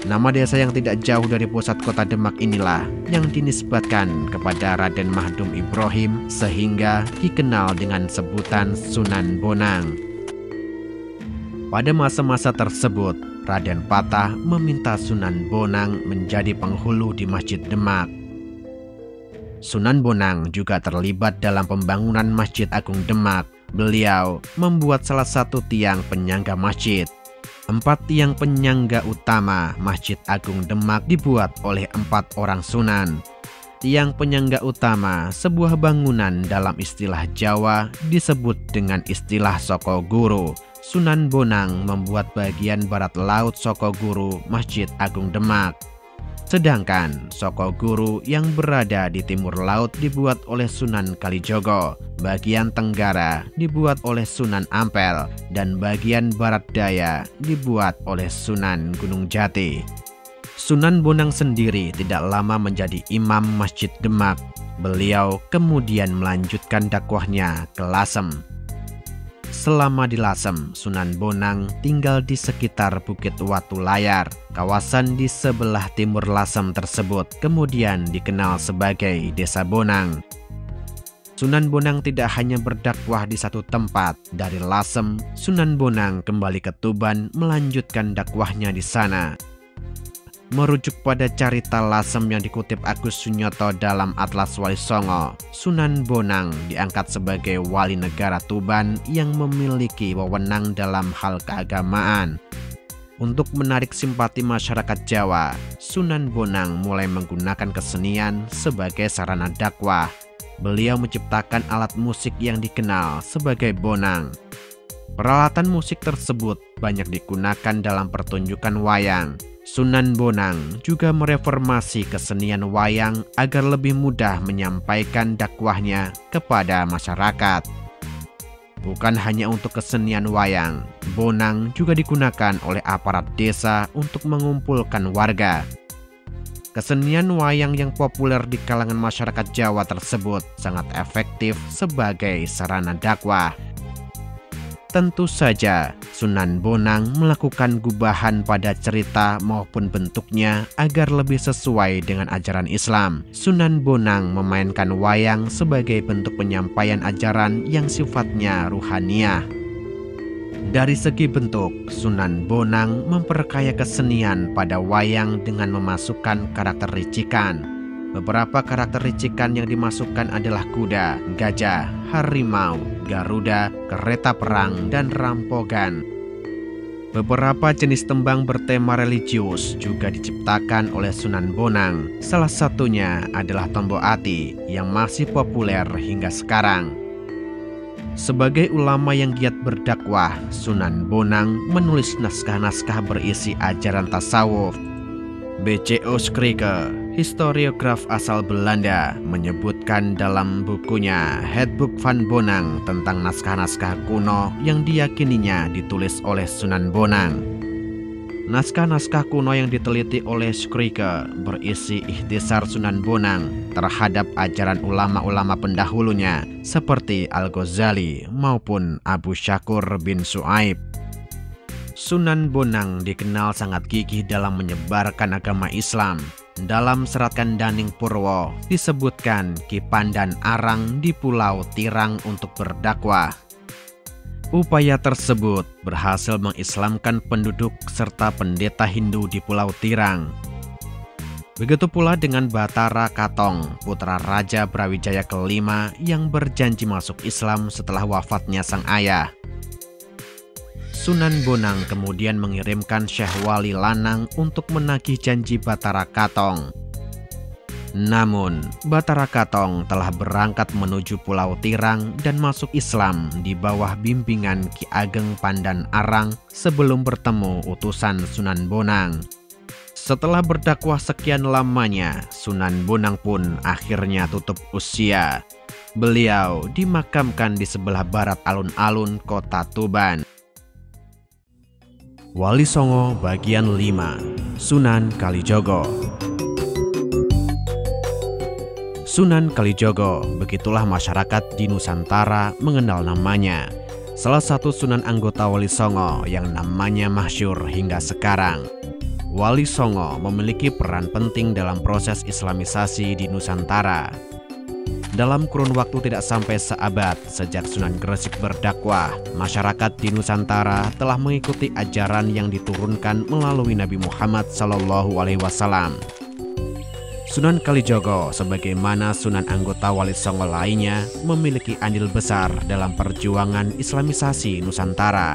A: Nama desa yang tidak jauh dari pusat kota Demak inilah yang dinisbatkan kepada Raden Mahdum Ibrahim sehingga dikenal dengan sebutan Sunan Bonang. Pada masa-masa tersebut, Raden Patah meminta Sunan Bonang menjadi penghulu di Masjid Demak. Sunan Bonang juga terlibat dalam pembangunan Masjid Agung Demak. Beliau membuat salah satu tiang penyangga masjid. 4 tiang penyangga utama Masjid Agung Demak dibuat oleh 4 orang sunan. Tiang penyangga utama sebuah bangunan dalam istilah Jawa disebut dengan istilah Sokoguru. Sunan Bonang membuat bagian barat laut Sokoguru Masjid Agung Demak. Sedangkan Sokoguru yang berada di timur laut dibuat oleh Sunan Kalijogo, bagian tenggara dibuat oleh Sunan Ampel, dan bagian barat daya dibuat oleh Sunan Gunung Jati. Sunan Bonang sendiri tidak lama menjadi imam Masjid Demak. Beliau kemudian melanjutkan dakwahnya ke Lasem. Selama di Lasem, Sunan Bonang tinggal di sekitar Bukit Watu Layar. Kawasan di sebelah timur Lasem tersebut kemudian dikenal sebagai Desa Bonang. Sunan Bonang tidak hanya berdakwah di satu tempat. Dari Lasem, Sunan Bonang kembali ke Tuban melanjutkan dakwahnya di sana. Merujuk pada carita Lasem yang dikutip Agus Sunyoto dalam Atlas Wali Songo, Sunan Bonang diangkat sebagai wali negara Tuban yang memiliki wewenang dalam hal keagamaan. Untuk menarik simpati masyarakat Jawa, Sunan Bonang mulai menggunakan kesenian sebagai sarana dakwah. Beliau menciptakan alat musik yang dikenal sebagai bonang. Peralatan musik tersebut banyak digunakan dalam pertunjukan wayang. Sunan Bonang juga mereformasi kesenian wayang agar lebih mudah menyampaikan dakwahnya kepada masyarakat. Bukan hanya untuk kesenian wayang, bonang juga digunakan oleh aparat desa untuk mengumpulkan warga. Kesenian wayang yang populer di kalangan masyarakat Jawa tersebut sangat efektif sebagai sarana dakwah. Tentu saja, Sunan Bonang melakukan gubahan pada cerita maupun bentuknya agar lebih sesuai dengan ajaran Islam. Sunan Bonang memainkan wayang sebagai bentuk penyampaian ajaran yang sifatnya ruhaniah. Dari segi bentuk, Sunan Bonang memperkaya kesenian pada wayang dengan memasukkan karakter ricikan. Beberapa karakter ricikan yang dimasukkan adalah kuda, gajah, harimau, garuda, kereta perang, dan rampogan. Beberapa jenis tembang bertema religius juga diciptakan oleh Sunan Bonang. Salah satunya adalah Tombo Ati yang masih populer hingga sekarang. Sebagai ulama yang giat berdakwah, Sunan Bonang menulis naskah-naskah berisi ajaran tasawuf. B.C.O. Skrike, historiograf asal Belanda, menyebutkan dalam bukunya Handboek van Bonang tentang naskah-naskah kuno yang diyakininya ditulis oleh Sunan Bonang. Naskah-naskah kuno yang diteliti oleh Skrike berisi ikhtisar Sunan Bonang terhadap ajaran ulama-ulama pendahulunya seperti Al-Ghazali maupun Abu Syakur bin Su'aib. Sunan Bonang dikenal sangat gigih dalam menyebarkan agama Islam. Dalam Serat Kandaning Purwo disebutkan Ki Pandan Arang di Pulau Tirang untuk berdakwah. Upaya tersebut berhasil mengislamkan penduduk serta pendeta Hindu di Pulau Tirang. Begitu pula dengan Batara Katong, putra Raja Brawijaya kelima yang berjanji masuk Islam setelah wafatnya sang ayah. Sunan Bonang kemudian mengirimkan Syekh Wali Lanang untuk menagih janji Batara Katong. Namun, Batara Katong telah berangkat menuju Pulau Tirang dan masuk Islam di bawah bimbingan Ki Ageng Pandan Arang sebelum bertemu utusan Sunan Bonang. Setelah berdakwah sekian lamanya, Sunan Bonang pun akhirnya tutup usia. Beliau dimakamkan di sebelah barat alun-alun kota Tuban. Wali Songo bagian 5, Sunan Kalijogo. Sunan Kalijogo, begitulah masyarakat di Nusantara mengenal namanya. Salah satu sunan anggota Wali Songo yang namanya masyhur hingga sekarang. Wali Songo memiliki peran penting dalam proses Islamisasi di Nusantara. Dalam kurun waktu tidak sampai seabad sejak Sunan Gresik berdakwah, masyarakat di Nusantara telah mengikuti ajaran yang diturunkan melalui Nabi Muhammad SAW. Sunan Kalijogo, sebagaimana sunan anggota Wali Songo lainnya, memiliki andil besar dalam perjuangan Islamisasi Nusantara.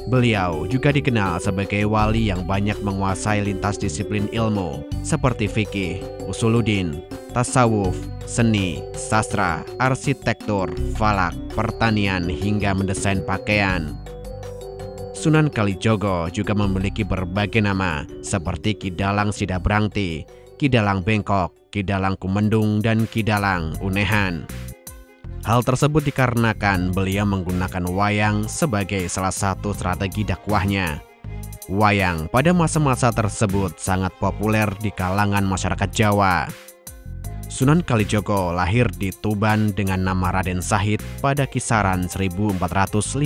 A: Beliau juga dikenal sebagai wali yang banyak menguasai lintas disiplin ilmu seperti fikih, usuluddin, tasawuf, seni, sastra, arsitektur, falak, pertanian, hingga mendesain pakaian. Sunan Kalijogo juga memiliki berbagai nama seperti Kidalang Sidabrangti, Kidalang Bengkok, Kidalang Kumendung, dan Kidalang Unehan. Hal tersebut dikarenakan beliau menggunakan wayang sebagai salah satu strategi dakwahnya. Wayang pada masa-masa tersebut sangat populer di kalangan masyarakat Jawa. Sunan Kalijogo lahir di Tuban dengan nama Raden Sahid pada kisaran 1450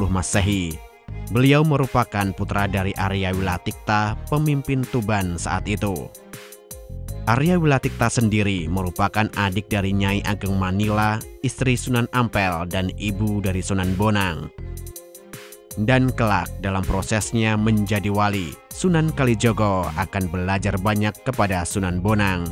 A: Masehi. Beliau merupakan putra dari Arya Wilatikta, pemimpin Tuban saat itu. Arya Wilatikta sendiri merupakan adik dari Nyai Ageng Manila, istri Sunan Ampel dan ibu dari Sunan Bonang. Dan kelak dalam prosesnya menjadi wali, Sunan Kalijogo akan belajar banyak kepada Sunan Bonang.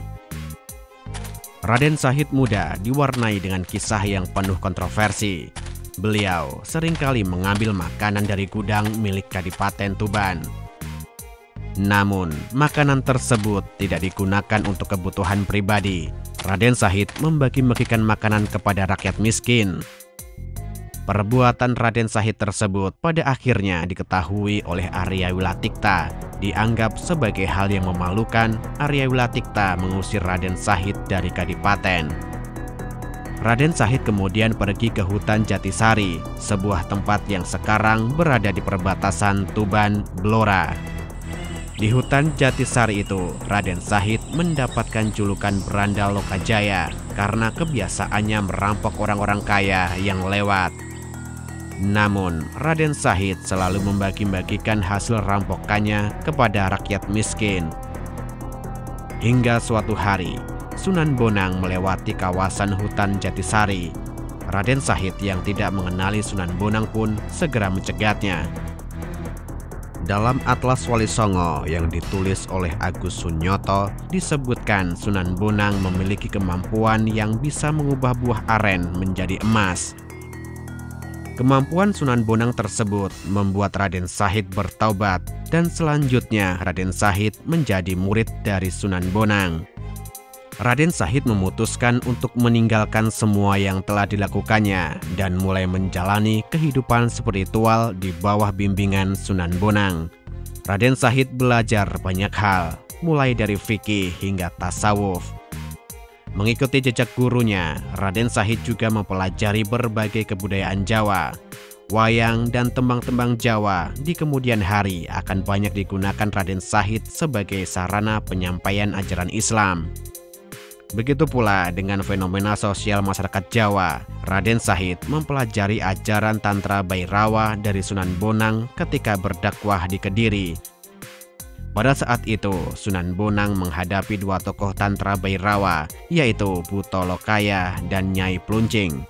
A: Raden Sahid muda diwarnai dengan kisah yang penuh kontroversi. Beliau seringkali mengambil makanan dari gudang milik Kadipaten Tuban. Namun, makanan tersebut tidak digunakan untuk kebutuhan pribadi. Raden Sahid membagi-bagikan makanan kepada rakyat miskin. Perbuatan Raden Sahid tersebut pada akhirnya diketahui oleh Arya Wilatikta. Dianggap sebagai hal yang memalukan, Arya Wilatikta mengusir Raden Sahid dari Kadipaten. Raden Sahid kemudian pergi ke hutan Jatisari, sebuah tempat yang sekarang berada di perbatasan Tuban-Blora. Di hutan Jatisari itu, Raden Sahid mendapatkan julukan Berandal Lokajaya karena kebiasaannya merampok orang-orang kaya yang lewat. Namun, Raden Sahid selalu membagi-bagikan hasil rampokannya kepada rakyat miskin. Hingga suatu hari, Sunan Bonang melewati kawasan hutan Jatisari. Raden Sahid yang tidak mengenali Sunan Bonang pun segera mencegatnya. Dalam Atlas Wali Songo yang ditulis oleh Agus Sunyoto, disebutkan Sunan Bonang memiliki kemampuan yang bisa mengubah buah aren menjadi emas. Kemampuan Sunan Bonang tersebut membuat Raden Sahid bertaubat dan selanjutnya Raden Sahid menjadi murid dari Sunan Bonang. Raden Sahid memutuskan untuk meninggalkan semua yang telah dilakukannya dan mulai menjalani kehidupan spiritual di bawah bimbingan Sunan Bonang. Raden Sahid belajar banyak hal, mulai dari fikih hingga tasawuf. Mengikuti jejak gurunya, Raden Sahid juga mempelajari berbagai kebudayaan Jawa. Wayang dan tembang-tembang Jawa di kemudian hari akan banyak digunakan Raden Sahid sebagai sarana penyampaian ajaran Islam. Begitu pula dengan fenomena sosial masyarakat Jawa. Raden Sahid mempelajari ajaran Tantra Bhairawa dari Sunan Bonang ketika berdakwah di Kediri. Pada saat itu, Sunan Bonang menghadapi dua tokoh Tantra Bhairawa, yaitu Buto Lokaya dan Nyai Pluncing.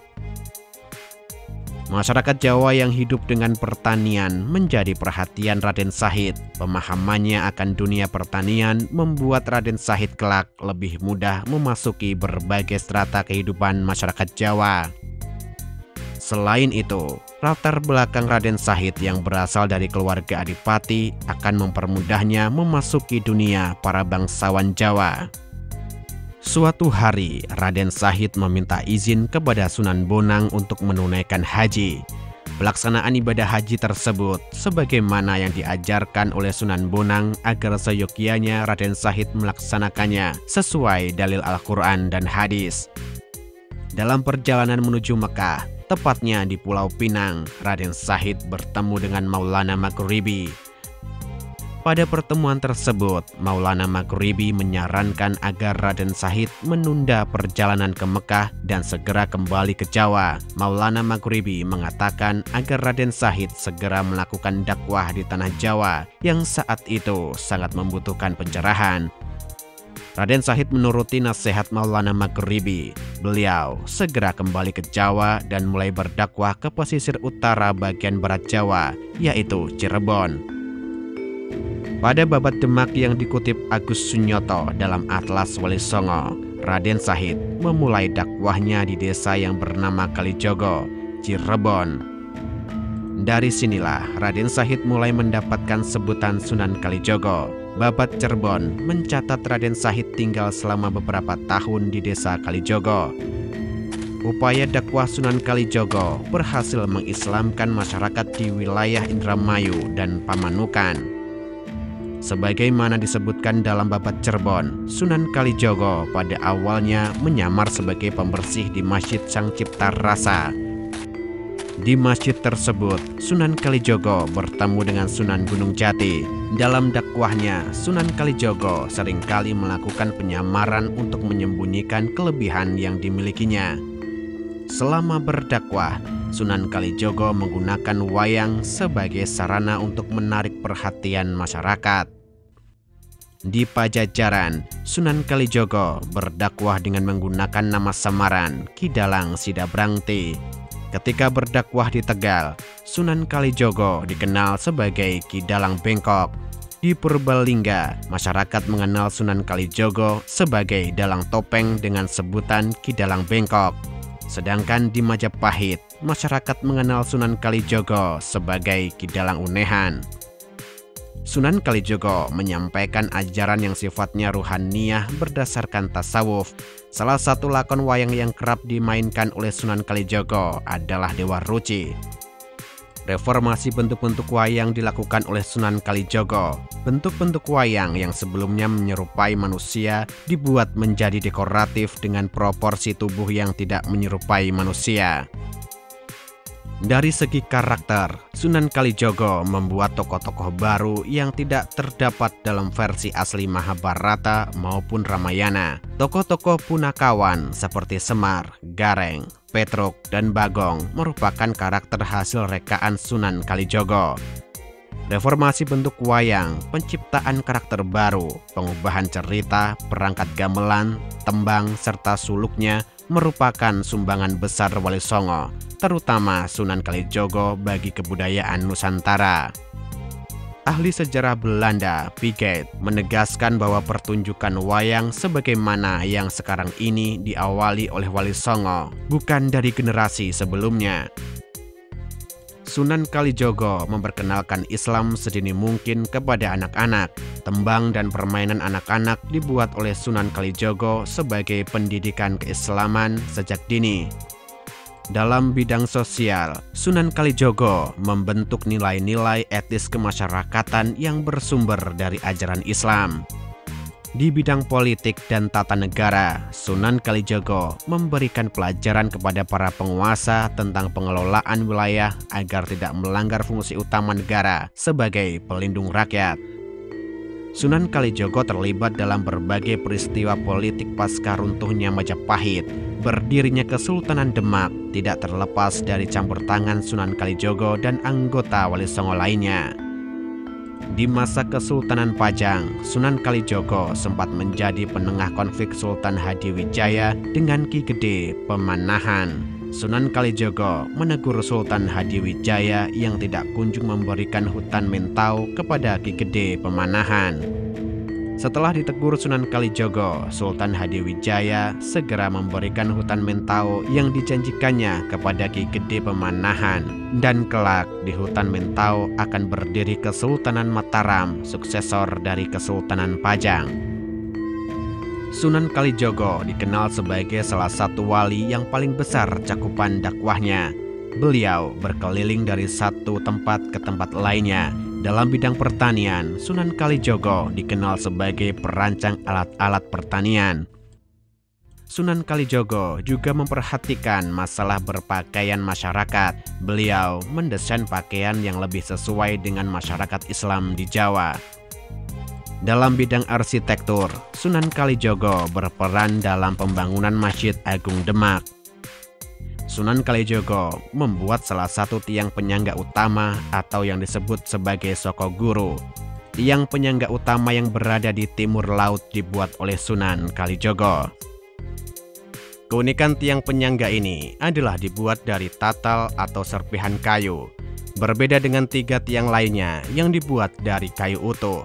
A: Masyarakat Jawa yang hidup dengan pertanian menjadi perhatian Raden Sahid. Pemahamannya akan dunia pertanian membuat Raden Sahid kelak lebih mudah memasuki berbagai strata kehidupan masyarakat Jawa. Selain itu, latar belakang Raden Sahid yang berasal dari keluarga adipati akan mempermudahnya memasuki dunia para bangsawan Jawa. Suatu hari, Raden Sahid meminta izin kepada Sunan Bonang untuk menunaikan haji. Pelaksanaan ibadah haji tersebut sebagaimana yang diajarkan oleh Sunan Bonang agar seyogyanya Raden Sahid melaksanakannya sesuai dalil Al-Quran dan hadis. Dalam perjalanan menuju Mekah, tepatnya di Pulau Pinang, Raden Sahid bertemu dengan Maulana Maghribi. Pada pertemuan tersebut, Maulana Maghribi menyarankan agar Raden Sahid menunda perjalanan ke Mekah dan segera kembali ke Jawa. Maulana Maghribi mengatakan agar Raden Sahid segera melakukan dakwah di tanah Jawa yang saat itu sangat membutuhkan pencerahan. Raden Sahid menuruti nasihat Maulana Maghribi. Beliau segera kembali ke Jawa dan mulai berdakwah ke pesisir utara bagian barat Jawa, yaitu Cirebon. Pada babat Demak yang dikutip Agus Sunyoto dalam Atlas Wali Songo, Raden Sahid memulai dakwahnya di desa yang bernama Kalijogo, Cirebon. Dari sinilah Raden Sahid mulai mendapatkan sebutan Sunan Kalijogo. Babat Cirebon mencatat Raden Sahid tinggal selama beberapa tahun di desa Kalijogo. upaya dakwah Sunan Kalijogo berhasil mengislamkan masyarakat di wilayah Indramayu dan Pamanukan. Sebagaimana disebutkan dalam Babat Cirebon, Sunan Kalijogo pada awalnya menyamar sebagai pembersih di Masjid Sang Cipta Rasa. Di masjid tersebut, Sunan Kalijogo bertemu dengan Sunan Gunung Jati. Dalam dakwahnya, Sunan Kalijogo seringkali melakukan penyamaran untuk menyembunyikan kelebihan yang dimilikinya. Selama berdakwah, Sunan Kalijogo menggunakan wayang sebagai sarana untuk menarik perhatian masyarakat. Di Pajajaran, Sunan Kalijogo berdakwah dengan menggunakan nama samaran Ki Dalang Sidabrangti. Ketika berdakwah di Tegal, Sunan Kalijogo dikenal sebagai Ki Dalang Bengkok. Di Purbalingga, masyarakat mengenal Sunan Kalijogo sebagai Dalang Topeng dengan sebutan Ki Dalang Bengkok. Sedangkan di Majapahit, masyarakat mengenal Sunan Kalijogo sebagai Ki Dalang Unehan. Sunan Kalijogo menyampaikan ajaran yang sifatnya ruhaniyah berdasarkan tasawuf. Salah satu lakon wayang yang kerap dimainkan oleh Sunan Kalijogo adalah Dewa Ruci. Reformasi bentuk-bentuk wayang dilakukan oleh Sunan Kalijogo. Bentuk-bentuk wayang yang sebelumnya menyerupai manusia dibuat menjadi dekoratif dengan proporsi tubuh yang tidak menyerupai manusia. Dari segi karakter, Sunan Kalijogo membuat tokoh-tokoh baru yang tidak terdapat dalam versi asli Mahabharata maupun Ramayana. Tokoh-tokoh punakawan seperti Semar, Gareng, Petruk, dan Bagong merupakan karakter hasil rekaan Sunan Kalijogo. Reformasi bentuk wayang, penciptaan karakter baru, pengubahan cerita, perangkat gamelan, tembang, serta suluknya merupakan sumbangan besar Wali Songo, terutama Sunan Kalijogo bagi kebudayaan Nusantara. Ahli sejarah Belanda, Piget, menegaskan bahwa pertunjukan wayang sebagaimana yang sekarang ini diawali oleh Wali Songo, bukan dari generasi sebelumnya. Sunan Kalijogo memperkenalkan Islam sedini mungkin kepada anak-anak. Tembang dan permainan anak-anak dibuat oleh Sunan Kalijogo sebagai pendidikan keislaman sejak dini. Dalam bidang sosial, Sunan Kalijogo membentuk nilai-nilai etis kemasyarakatan yang bersumber dari ajaran Islam. Di bidang politik dan tata negara, Sunan Kalijogo memberikan pelajaran kepada para penguasa tentang pengelolaan wilayah agar tidak melanggar fungsi utama negara sebagai pelindung rakyat. Sunan Kalijogo terlibat dalam berbagai peristiwa politik pasca runtuhnya Majapahit. Berdirinya Kesultanan Demak tidak terlepas dari campur tangan Sunan Kalijogo dan anggota Wali Songo lainnya. Di masa Kesultanan Pajang, Sunan Kalijogo sempat menjadi penengah konflik Sultan Hadiwijaya dengan Ki Gede Pemanahan. Sunan Kalijogo menegur Sultan Hadiwijaya yang tidak kunjung memberikan hutan Mentau kepada Ki Gede Pemanahan. Setelah ditegur Sunan Kalijogo, Sultan Hadiwijaya segera memberikan hutan Mentau yang dijanjikannya kepada Ki Gede Pemanahan. Dan kelak di hutan Mentau akan berdiri Kesultanan Mataram, suksesor dari Kesultanan Pajang. Sunan Kalijogo dikenal sebagai salah satu wali yang paling besar cakupan dakwahnya. Beliau berkeliling dari satu tempat ke tempat lainnya. Dalam bidang pertanian, Sunan Kalijogo dikenal sebagai perancang alat-alat pertanian. Sunan Kalijogo juga memperhatikan masalah berpakaian masyarakat. Beliau mendesain pakaian yang lebih sesuai dengan masyarakat Islam di Jawa. Dalam bidang arsitektur, Sunan Kalijogo berperan dalam pembangunan Masjid Agung Demak. Sunan Kalijogo membuat salah satu tiang penyangga utama atau yang disebut sebagai Soko Guru. Tiang penyangga utama yang berada di timur laut dibuat oleh Sunan Kalijogo. Keunikan tiang penyangga ini adalah dibuat dari tatal atau serpihan kayu. Berbeda dengan 3 tiang lainnya yang dibuat dari kayu utuh.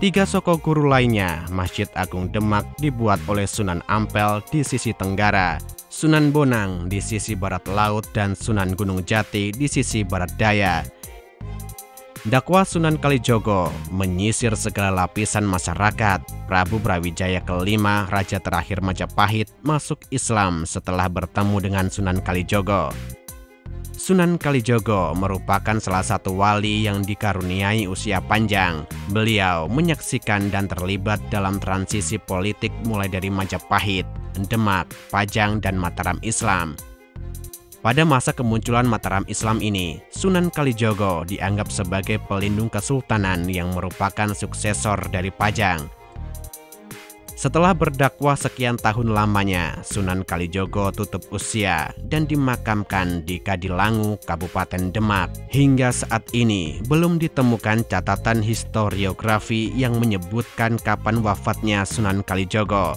A: 3 Soko Guru lainnya, Masjid Agung Demak dibuat oleh Sunan Ampel di sisi tenggara, Sunan Bonang di sisi barat laut, dan Sunan Gunung Jati di sisi barat daya. Dakwah Sunan Kalijogo menyisir segala lapisan masyarakat. Prabu Brawijaya kelima, raja terakhir Majapahit, masuk Islam setelah bertemu dengan Sunan Kalijogo. Sunan Kalijogo merupakan salah satu wali yang dikaruniai usia panjang. Beliau menyaksikan dan terlibat dalam transisi politik mulai dari Majapahit, Demak, Pajang, dan Mataram Islam. Pada masa kemunculan Mataram Islam ini, Sunan Kalijogo dianggap sebagai pelindung kesultanan yang merupakan suksesor dari Pajang. Setelah berdakwah sekian tahun lamanya, Sunan Kalijogo tutup usia dan dimakamkan di Kadilangu, Kabupaten Demak. Hingga saat ini belum ditemukan catatan historiografi yang menyebutkan kapan wafatnya Sunan Kalijogo.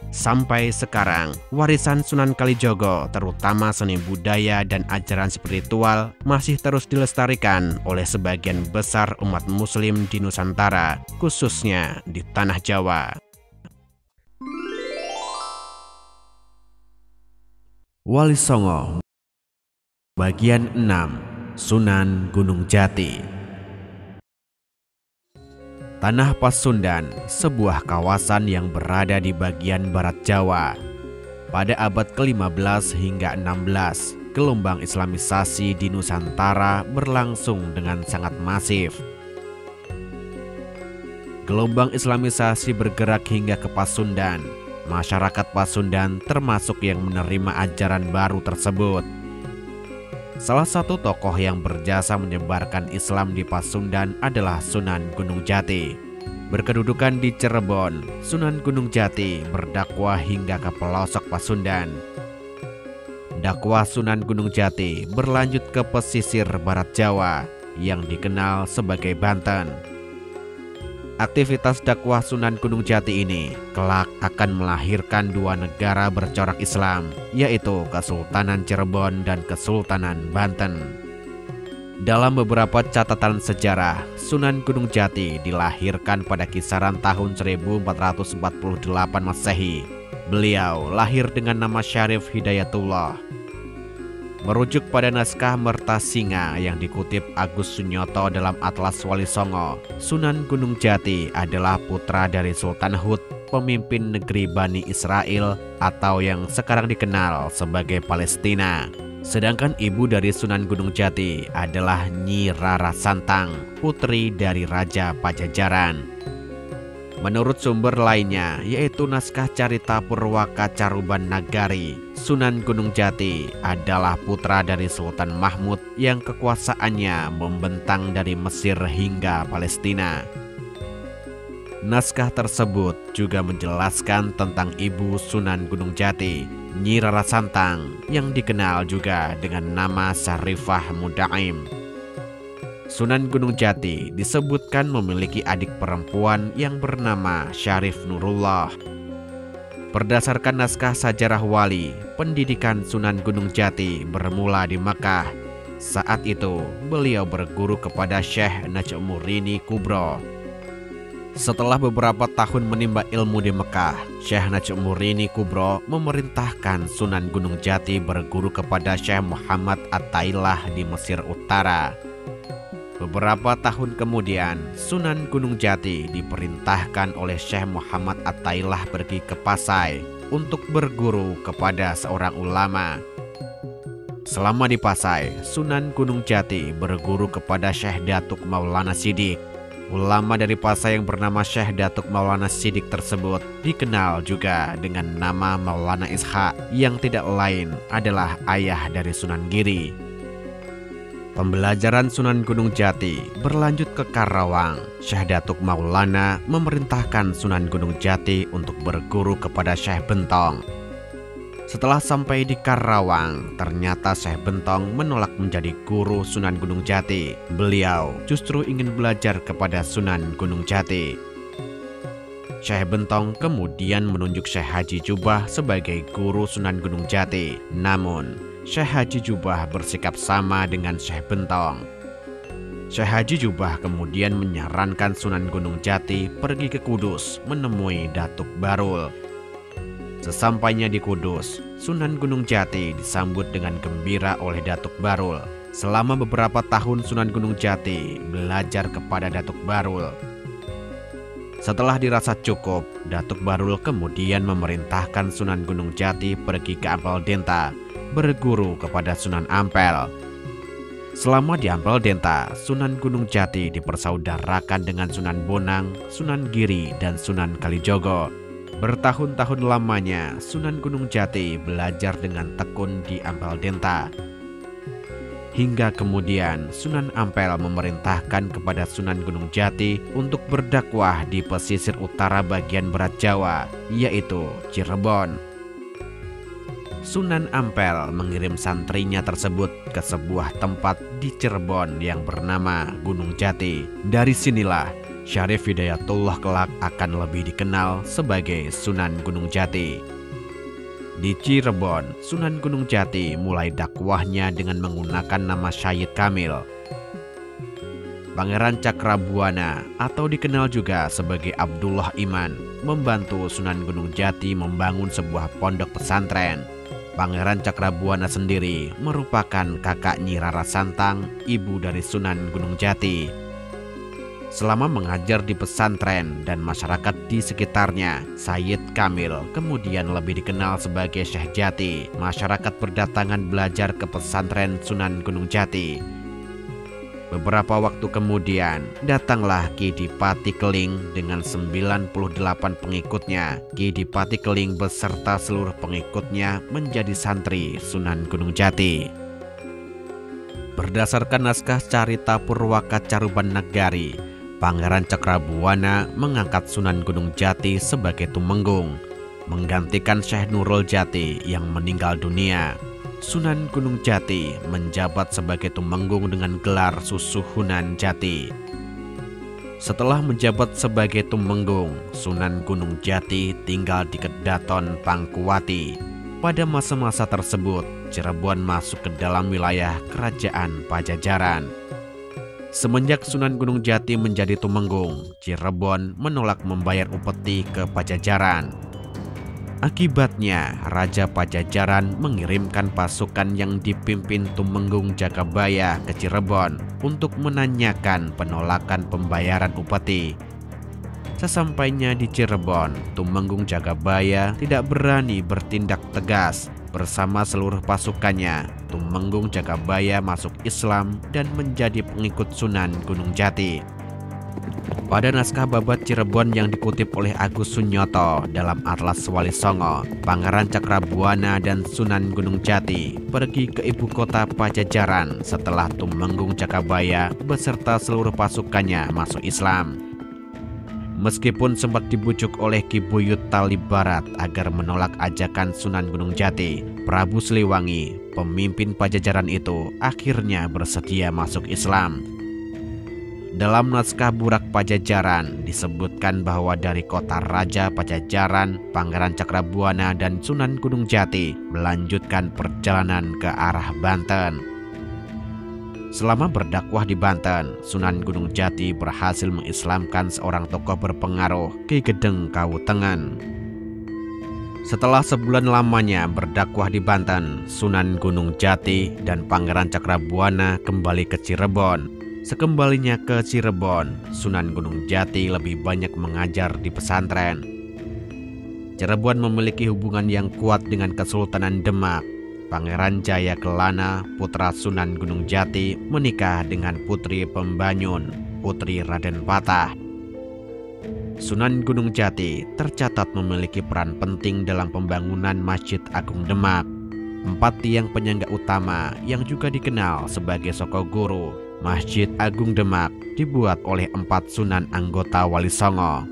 A: Sampai sekarang, warisan Sunan Kalijogo, terutama seni budaya dan ajaran spiritual, masih terus dilestarikan oleh sebagian besar umat Muslim di Nusantara, khususnya di Tanah Jawa. Wali Songo Bagian 6, Sunan Gunung Jati. Tanah Pasundan, sebuah kawasan yang berada di bagian barat Jawa. Pada abad ke-15 hingga 16, gelombang Islamisasi di Nusantara berlangsung dengan sangat masif. Gelombang Islamisasi bergerak hingga ke Pasundan. Masyarakat Pasundan termasuk yang menerima ajaran baru tersebut. Salah satu tokoh yang berjasa menyebarkan Islam di Pasundan adalah Sunan Gunung Jati. Berkedudukan di Cirebon, Sunan Gunung Jati berdakwah hingga ke pelosok Pasundan. Dakwah Sunan Gunung Jati berlanjut ke pesisir barat Jawa yang dikenal sebagai Banten. Aktivitas dakwah Sunan Gunung Jati ini kelak akan melahirkan dua negara bercorak Islam, yaitu Kesultanan Cirebon dan Kesultanan Banten. Dalam beberapa catatan sejarah, Sunan Gunung Jati dilahirkan pada kisaran tahun 1448 Masehi. Beliau lahir dengan nama Syarif Hidayatullah. Merujuk pada naskah Mertasinga yang dikutip Agus Sunyoto dalam Atlas Wali Songo, Sunan Gunung Jati adalah putra dari Sultan Hud, pemimpin negeri Bani Israel atau yang sekarang dikenal sebagai Palestina. Sedangkan ibu dari Sunan Gunung Jati adalah Nyi Rara Santang, putri dari Raja Pajajaran. Menurut sumber lainnya, yaitu naskah Carita Purwaka Caruban Nagari, Sunan Gunung Jati adalah putra dari Sultan Mahmud yang kekuasaannya membentang dari Mesir hingga Palestina. Naskah tersebut juga menjelaskan tentang ibu Sunan Gunung Jati, Nyi Rara Santang, yang dikenal juga dengan nama Syarifah Mudaim. Sunan Gunung Jati disebutkan memiliki adik perempuan yang bernama Syarif Nurullah. Berdasarkan naskah Sajarah Wali, pendidikan Sunan Gunung Jati bermula di Makkah. Saat itu, beliau berguru kepada Syekh Najmurini Kubro. Setelah beberapa tahun menimba ilmu di Mekah, Syekh Najmurini Kubro memerintahkan Sunan Gunung Jati berguru kepada Syekh Muhammad At-Tailah di Mesir Utara. Beberapa tahun kemudian, Sunan Gunung Jati diperintahkan oleh Syekh Muhammad At-Tailah pergi ke Pasai untuk berguru kepada seorang ulama. Selama di Pasai, Sunan Gunung Jati berguru kepada Syekh Datuk Maulana Sidik. Ulama dari Pasai yang bernama Syekh Datuk Maulana Sidik tersebut dikenal juga dengan nama Maulana Ishaq, yang tidak lain adalah ayah dari Sunan Giri. Pembelajaran Sunan Gunung Jati berlanjut ke Karawang. Syekh Datuk Maulana memerintahkan Sunan Gunung Jati untuk berguru kepada Syekh Bentong. Setelah sampai di Karawang, ternyata Syekh Bentong menolak menjadi guru Sunan Gunung Jati. Beliau justru ingin belajar kepada Sunan Gunung Jati. Syekh Bentong kemudian menunjuk Syekh Haji Jubah sebagai guru Sunan Gunung Jati. Namun, Syekh Haji Jubah bersikap sama dengan Syekh Bentong. Syekh Haji Jubah kemudian menyarankan Sunan Gunung Jati pergi ke Kudus menemui Datuk Barul. Sesampainya di Kudus, Sunan Gunung Jati disambut dengan gembira oleh Datuk Barul. Selama beberapa tahun Sunan Gunung Jati belajar kepada Datuk Barul. Setelah dirasa cukup, Datuk Barul kemudian memerintahkan Sunan Gunung Jati pergi ke Ampel Denta, berguru kepada Sunan Ampel. Selama di Ampel Denta, Sunan Gunung Jati dipersaudarakan dengan Sunan Bonang, Sunan Giri, dan Sunan Kalijogo. Bertahun-tahun lamanya, Sunan Gunung Jati belajar dengan tekun di Ampel Denta. Hingga kemudian Sunan Ampel memerintahkan kepada Sunan Gunung Jati untuk berdakwah di pesisir utara bagian barat Jawa, yaitu Cirebon. Sunan Ampel mengirim santrinya tersebut ke sebuah tempat di Cirebon yang bernama Gunung Jati. Dari sinilah Syarif Hidayatullah kelak akan lebih dikenal sebagai Sunan Gunung Jati. Di Cirebon, Sunan Gunung Jati mulai dakwahnya dengan menggunakan nama Syahid Kamil. Pangeran Cakrabuana atau dikenal juga sebagai Abdullah Iman membantu Sunan Gunung Jati membangun sebuah pondok pesantren. Pangeran Cakrabuana sendiri merupakan kakak Nyi Rara Santang, ibu dari Sunan Gunung Jati. Selama mengajar di pesantren dan masyarakat di sekitarnya, Syahid Kamil kemudian lebih dikenal sebagai Syekh Jati. Masyarakat berdatangan belajar ke pesantren Sunan Gunung Jati. Beberapa waktu kemudian, datanglah Ki Dipati Keling dengan 98 pengikutnya. Ki Dipati Keling beserta seluruh pengikutnya menjadi santri Sunan Gunung Jati. Berdasarkan naskah Carita Purwaka Caruban Nagari, Pangeran Cakrabuana mengangkat Sunan Gunung Jati sebagai tumenggung, menggantikan Syekh Nurul Jati yang meninggal dunia. Sunan Gunung Jati menjabat sebagai tumenggung dengan gelar Susuhunan Jati. Setelah menjabat sebagai tumenggung, Sunan Gunung Jati tinggal di Kedaton Pangkuwati. Pada masa-masa tersebut, Cirebon masuk ke dalam wilayah Kerajaan Pajajaran. Semenjak Sunan Gunung Jati menjadi tumenggung, Cirebon menolak membayar upeti ke Pajajaran. Akibatnya, Raja Pajajaran mengirimkan pasukan yang dipimpin Tumenggung Jagabaya ke Cirebon untuk menanyakan penolakan pembayaran upeti. Sesampainya di Cirebon, Tumenggung Jagabaya tidak berani bertindak tegas. Bersama seluruh pasukannya, Tumenggung Jagabaya masuk Islam dan menjadi pengikut Sunan Gunung Jati. Pada naskah Babat Cirebon yang dikutip oleh Agus Sunyoto dalam Atlas Wali Songo, Pangeran Cakrabuana dan Sunan Gunung Jati pergi ke ibu kota Pajajaran setelah Tumenggung Jagabaya beserta seluruh pasukannya masuk Islam. Meskipun sempat dibujuk oleh Ki Buyut Talib Barat agar menolak ajakan Sunan Gunung Jati, Prabu Siliwangi, pemimpin Pajajaran itu akhirnya bersedia masuk Islam. Dalam naskah Burak Pajajaran disebutkan bahwa dari kota Raja Pajajaran, Pangeran Cakrabuana dan Sunan Gunung Jati melanjutkan perjalanan ke arah Banten. Selama berdakwah di Banten, Sunan Gunung Jati berhasil mengislamkan seorang tokoh berpengaruh, Ki Gedeng Kawutengan. Setelah sebulan lamanya berdakwah di Banten, Sunan Gunung Jati dan Pangeran Cakrabuana kembali ke Cirebon. Sekembalinya ke Cirebon, Sunan Gunung Jati lebih banyak mengajar di pesantren. Cirebon memiliki hubungan yang kuat dengan Kesultanan Demak. Pangeran Jaya Kelana, putra Sunan Gunung Jati, menikah dengan Putri Pembanyun, putri Raden Patah. Sunan Gunung Jati tercatat memiliki peran penting dalam pembangunan Masjid Agung Demak. 4 tiang penyangga utama yang juga dikenal sebagai Soko Guru Masjid Agung Demak dibuat oleh 4 sunan anggota Wali Songo.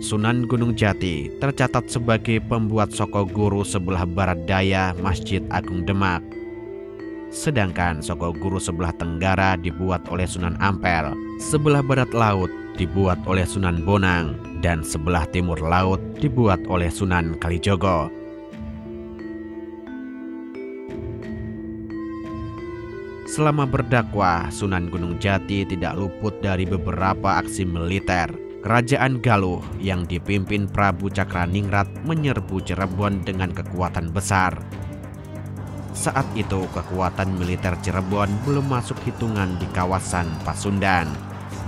A: Sunan Gunung Jati tercatat sebagai pembuat Soko Guru sebelah barat daya Masjid Agung Demak. Sedangkan Soko Guru sebelah tenggara dibuat oleh Sunan Ampel, sebelah barat laut dibuat oleh Sunan Bonang, dan sebelah timur laut dibuat oleh Sunan Kalijogo. Selama berdakwah, Sunan Gunung Jati tidak luput dari beberapa aksi militer. Kerajaan Galuh yang dipimpin Prabu Cakraningrat menyerbu Cirebon dengan kekuatan besar. Saat itu kekuatan militer Cirebon belum masuk hitungan di kawasan Pasundan.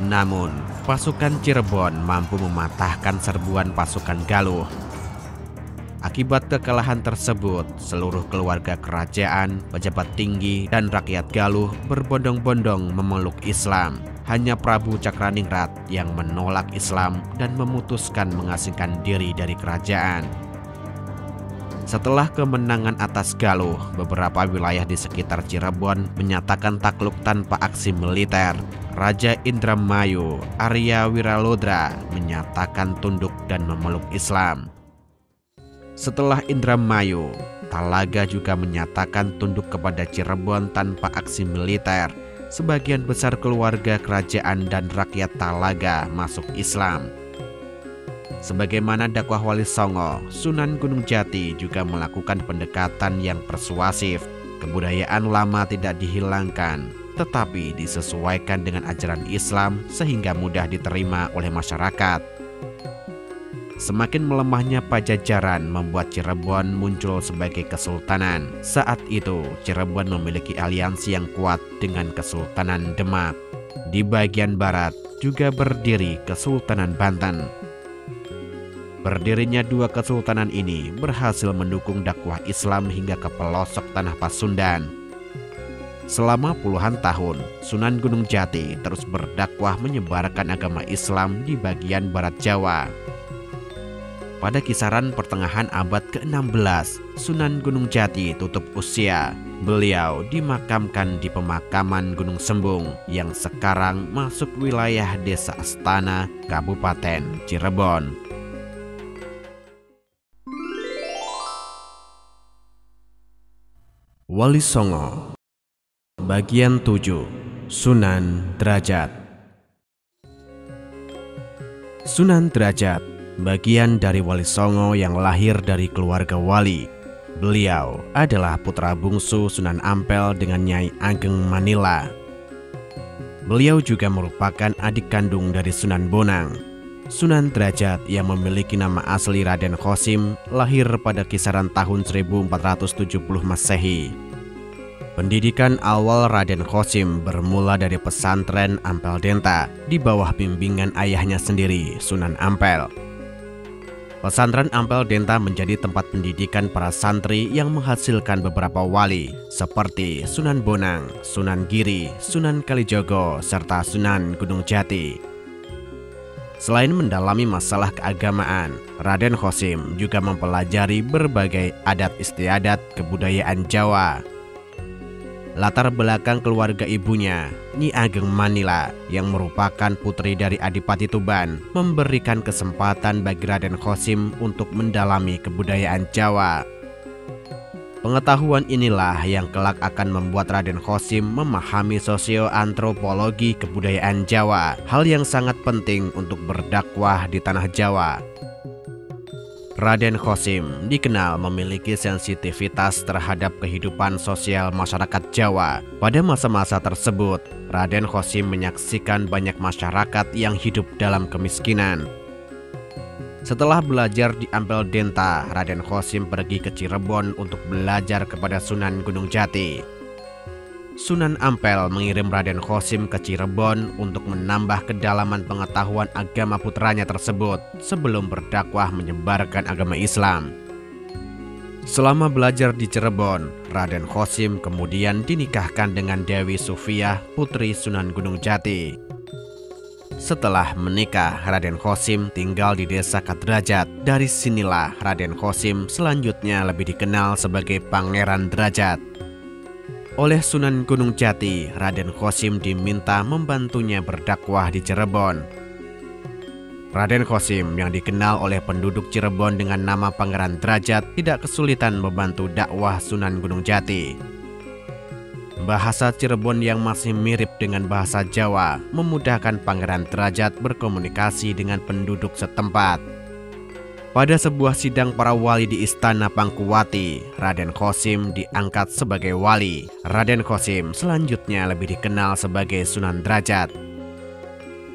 A: Namun, pasukan Cirebon mampu mematahkan serbuan pasukan Galuh. Akibat kekalahan tersebut, seluruh keluarga kerajaan, pejabat tinggi, dan rakyat Galuh berbondong-bondong memeluk Islam. Hanya Prabu Cakraningrat yang menolak Islam dan memutuskan mengasingkan diri dari kerajaan. Setelah kemenangan atas Galuh, beberapa wilayah di sekitar Cirebon menyatakan takluk tanpa aksi militer. Raja Indramayu, Arya Wiralodra, menyatakan tunduk dan memeluk Islam. Setelah Indramayu, Talaga juga menyatakan tunduk kepada Cirebon tanpa aksi militer. Sebagian besar keluarga kerajaan dan rakyat Talaga masuk Islam. Sebagaimana dakwah Wali Songo, Sunan Gunung Jati juga melakukan pendekatan yang persuasif. Kebudayaan lama tidak dihilangkan, tetapi disesuaikan dengan ajaran Islam sehingga mudah diterima oleh masyarakat. Semakin melemahnya Pajajaran membuat Cirebon muncul sebagai kesultanan. Saat itu, Cirebon memiliki aliansi yang kuat dengan Kesultanan Demak. Di bagian barat juga berdiri Kesultanan Banten. Berdirinya dua kesultanan ini berhasil mendukung dakwah Islam hingga ke pelosok tanah Pasundan. Selama puluhan tahun, Sunan Gunung Jati terus berdakwah menyebarkan agama Islam di bagian barat Jawa. Pada kisaran pertengahan abad ke-16, Sunan Gunung Jati tutup usia. Beliau dimakamkan di pemakaman Gunung Sembung yang sekarang masuk wilayah Desa Astana, Kabupaten Cirebon. Wali Songo Bagian 7. Sunan Derajat. Sunan Derajat bagian dari Wali Songo yang lahir dari keluarga wali. Beliau adalah putra bungsu Sunan Ampel dengan Nyai Ageng Manila. Beliau juga merupakan adik kandung dari Sunan Bonang. Sunan Derajat yang memiliki nama asli Raden Khosim lahir pada kisaran tahun 1470 Masehi. Pendidikan awal Raden Khosim bermula dari pesantren Ampel Denta di bawah bimbingan ayahnya sendiri, Sunan Ampel. Pesantren Ampel Denta menjadi tempat pendidikan para santri yang menghasilkan beberapa wali seperti Sunan Bonang, Sunan Giri, Sunan Kalijogo, serta Sunan Gunung Jati. Selain mendalami masalah keagamaan, Raden Khosim juga mempelajari berbagai adat istiadat kebudayaan Jawa. Latar belakang keluarga ibunya, Nyi Ageng Manila, yang merupakan putri dari Adipati Tuban, memberikan kesempatan bagi Raden Khosim untuk mendalami kebudayaan Jawa. Pengetahuan inilah yang kelak akan membuat Raden Khosim memahami sosioantropologi kebudayaan Jawa, hal yang sangat penting untuk berdakwah di tanah Jawa. Raden Khosim dikenal memiliki sensitivitas terhadap kehidupan sosial masyarakat Jawa. Pada masa-masa tersebut, Raden Khosim menyaksikan banyak masyarakat yang hidup dalam kemiskinan. Setelah belajar di Ampel Denta, Raden Khosim pergi ke Cirebon untuk belajar kepada Sunan Gunung Jati. Sunan Ampel mengirim Raden Khosim ke Cirebon untuk menambah kedalaman pengetahuan agama putranya tersebut sebelum berdakwah menyebarkan agama Islam. Selama belajar di Cirebon, Raden Khosim kemudian dinikahkan dengan Dewi Sufiah, putri Sunan Gunung Jati. Setelah menikah, Raden Khosim tinggal di desa Kadrajat. Dari sinilah Raden Khosim selanjutnya lebih dikenal sebagai Pangeran Derajat. Oleh Sunan Gunung Jati, Raden Khosim diminta membantunya berdakwah di Cirebon. Raden Khosim yang dikenal oleh penduduk Cirebon dengan nama Pangeran Derajat tidak kesulitan membantu dakwah Sunan Gunung Jati. Bahasa Cirebon yang masih mirip dengan bahasa Jawa memudahkan Pangeran Derajat berkomunikasi dengan penduduk setempat. Pada sebuah sidang para wali di Istana Pangkuwati, Raden Khosim diangkat sebagai wali. Raden Khosim selanjutnya lebih dikenal sebagai Sunan Derajat.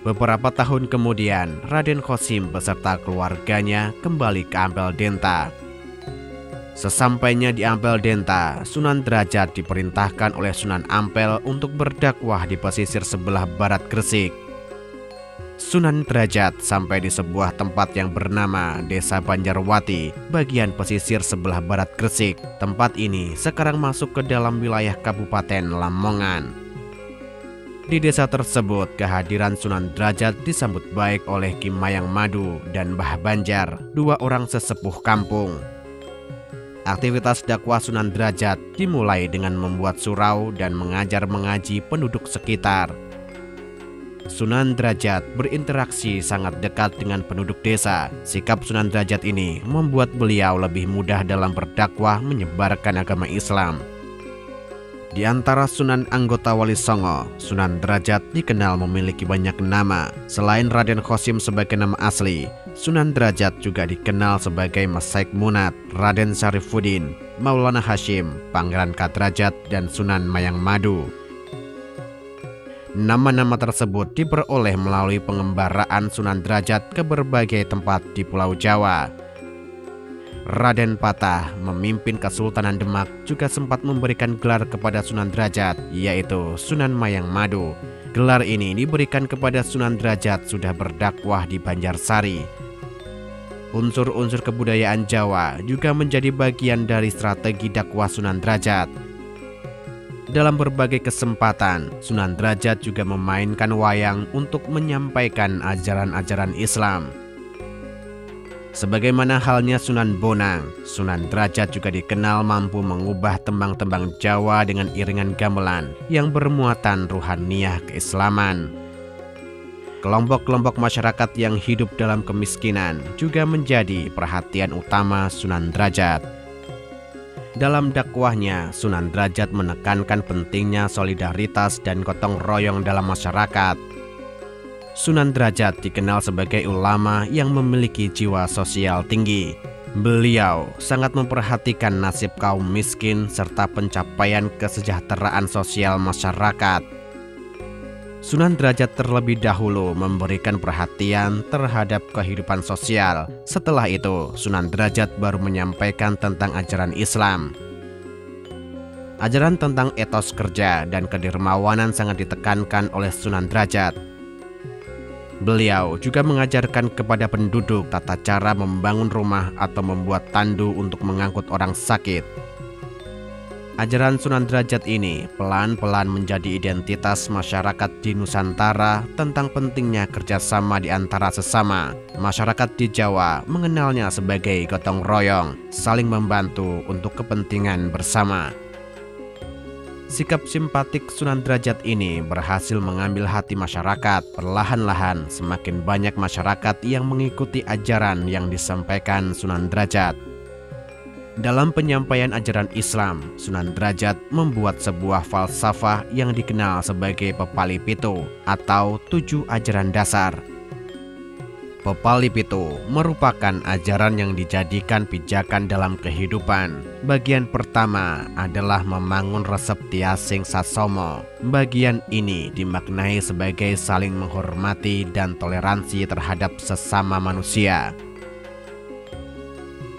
A: Beberapa tahun kemudian, Raden Khosim beserta keluarganya kembali ke Ampel Denta. Sesampainya di Ampel Denta, Sunan Derajat diperintahkan oleh Sunan Ampel untuk berdakwah di pesisir sebelah barat Gresik. Sunan Derajat sampai di sebuah tempat yang bernama Desa Banjarwati, bagian pesisir sebelah barat Gresik. Tempat ini sekarang masuk ke dalam wilayah Kabupaten Lamongan. Di desa tersebut, kehadiran Sunan Derajat disambut baik oleh Ki Mayang Madu dan Mbah Banjar, 2 orang sesepuh kampung. Aktivitas dakwah Sunan Derajat dimulai dengan membuat surau dan mengajar mengaji penduduk sekitar. Sunan Derajat berinteraksi sangat dekat dengan penduduk desa. Sikap Sunan Derajat ini membuat beliau lebih mudah dalam berdakwah menyebarkan agama Islam. Di antara Sunan anggota Wali Songo, Sunan Derajat dikenal memiliki banyak nama. Selain Raden Khosim sebagai nama asli, Sunan Derajat juga dikenal sebagai Mas Saik Munat, Raden Syarifuddin, Maulana Hashim, Pangeran Kadrajat, dan Sunan Mayang Madu. Nama-nama tersebut diperoleh melalui pengembaraan Sunan Derajat ke berbagai tempat di Pulau Jawa. Raden Patah, memimpin Kesultanan Demak, juga sempat memberikan gelar kepada Sunan Derajat, yaitu Sunan Mayang Madu. Gelar ini diberikan kepada Sunan Derajat sudah berdakwah di Banjarsari. Unsur-unsur kebudayaan Jawa juga menjadi bagian dari strategi dakwah Sunan Derajat. Dalam berbagai kesempatan, Sunan Derajat juga memainkan wayang untuk menyampaikan ajaran-ajaran Islam. Sebagaimana halnya Sunan Bonang, Sunan Derajat juga dikenal mampu mengubah tembang-tembang Jawa dengan iringan gamelan yang bermuatan ruhaniyah keislaman. Kelompok-kelompok masyarakat yang hidup dalam kemiskinan juga menjadi perhatian utama Sunan Derajat. Dalam dakwahnya, Sunan Derajat menekankan pentingnya solidaritas dan gotong royong dalam masyarakat. Sunan Derajat dikenal sebagai ulama yang memiliki jiwa sosial tinggi. Beliau sangat memperhatikan nasib kaum miskin serta pencapaian kesejahteraan sosial masyarakat. Sunan Derajat terlebih dahulu memberikan perhatian terhadap kehidupan sosial. Setelah itu, Sunan Derajat baru menyampaikan tentang ajaran Islam. Ajaran tentang etos kerja dan kedermawanan sangat ditekankan oleh Sunan Derajat. Beliau juga mengajarkan kepada penduduk tata cara membangun rumah atau membuat tandu untuk mengangkut orang sakit. Ajaran Sunan Derajat ini pelan-pelan menjadi identitas masyarakat di Nusantara tentang pentingnya kerjasama di antara sesama. Masyarakat di Jawa mengenalnya sebagai gotong royong, saling membantu untuk kepentingan bersama. Sikap simpatik Sunan Derajat ini berhasil mengambil hati masyarakat. Perlahan-lahan semakin banyak masyarakat yang mengikuti ajaran yang disampaikan Sunan Derajat. Dalam penyampaian ajaran Islam, Sunan Derajat membuat sebuah falsafah yang dikenal sebagai Pepali Pitu atau 7 ajaran dasar. Pepali Pitu merupakan ajaran yang dijadikan pijakan dalam kehidupan. Bagian pertama adalah membangun resep Tiasing Sasomo. Bagian ini dimaknai sebagai saling menghormati dan toleransi terhadap sesama manusia.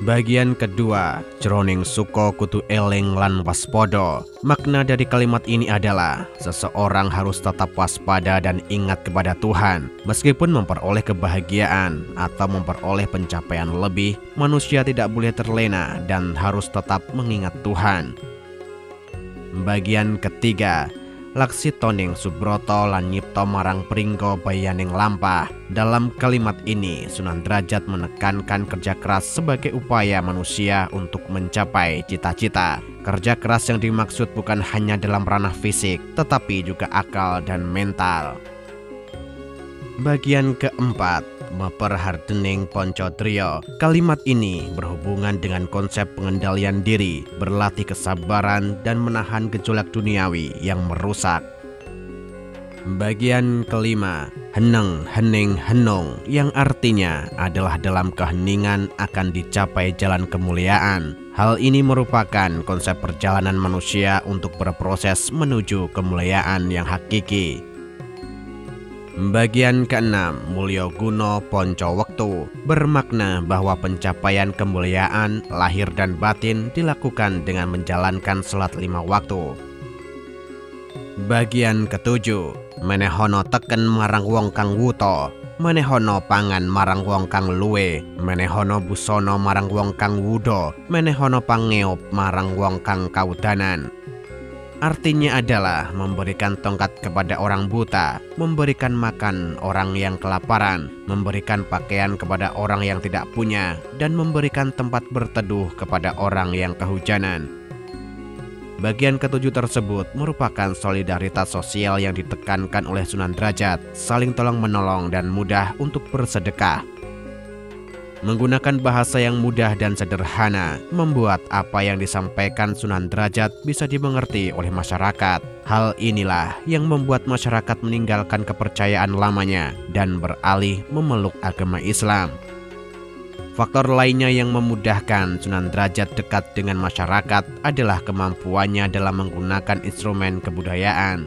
A: Bagian kedua, jroning suko kudu eling lan waspodo. Makna dari kalimat ini adalah seseorang harus tetap waspada dan ingat kepada Tuhan. Meskipun memperoleh kebahagiaan atau memperoleh pencapaian lebih, manusia tidak boleh terlena dan harus tetap mengingat Tuhan. Bagian ketiga, laksi toning subroto lan nyipto marang pringgo bayaning lampah. Dalam kalimat ini, Sunan Derajat menekankan kerja keras sebagai upaya manusia untuk mencapai cita-cita. Kerja keras yang dimaksud bukan hanya dalam ranah fisik, tetapi juga akal dan mental. Bagian keempat, meperhardening poncotrio. Kalimat ini berhubungan dengan konsep pengendalian diri, berlatih kesabaran dan menahan gejolak duniawi yang merusak. Bagian kelima, heneng hening henung, yang artinya adalah dalam keheningan akan dicapai jalan kemuliaan. Hal ini merupakan konsep perjalanan manusia untuk berproses menuju kemuliaan yang hakiki. Bagian ke-6, Mulya Guna Panca Wektu, bermakna bahwa pencapaian kemuliaan lahir dan batin dilakukan dengan menjalankan sholat 5 waktu. Bagian ke-7, menehono teken marang wong kang wuta, menehono pangan marang wong kang luwe, menehono busana marang wong kang wuda, menehono pangeop marang wong kang kaudanan. Artinya adalah memberikan tongkat kepada orang buta, memberikan makan orang yang kelaparan, memberikan pakaian kepada orang yang tidak punya, dan memberikan tempat berteduh kepada orang yang kehujanan. Bagian ke-7 tersebut merupakan solidaritas sosial yang ditekankan oleh Sunan Derajat, saling tolong-menolong dan mudah untuk bersedekah. Menggunakan bahasa yang mudah dan sederhana, membuat apa yang disampaikan Sunan Derajat bisa dimengerti oleh masyarakat. Hal inilah yang membuat masyarakat meninggalkan kepercayaan lamanya dan beralih memeluk agama Islam. Faktor lainnya yang memudahkan Sunan Derajat dekat dengan masyarakat adalah kemampuannya dalam menggunakan instrumen kebudayaan.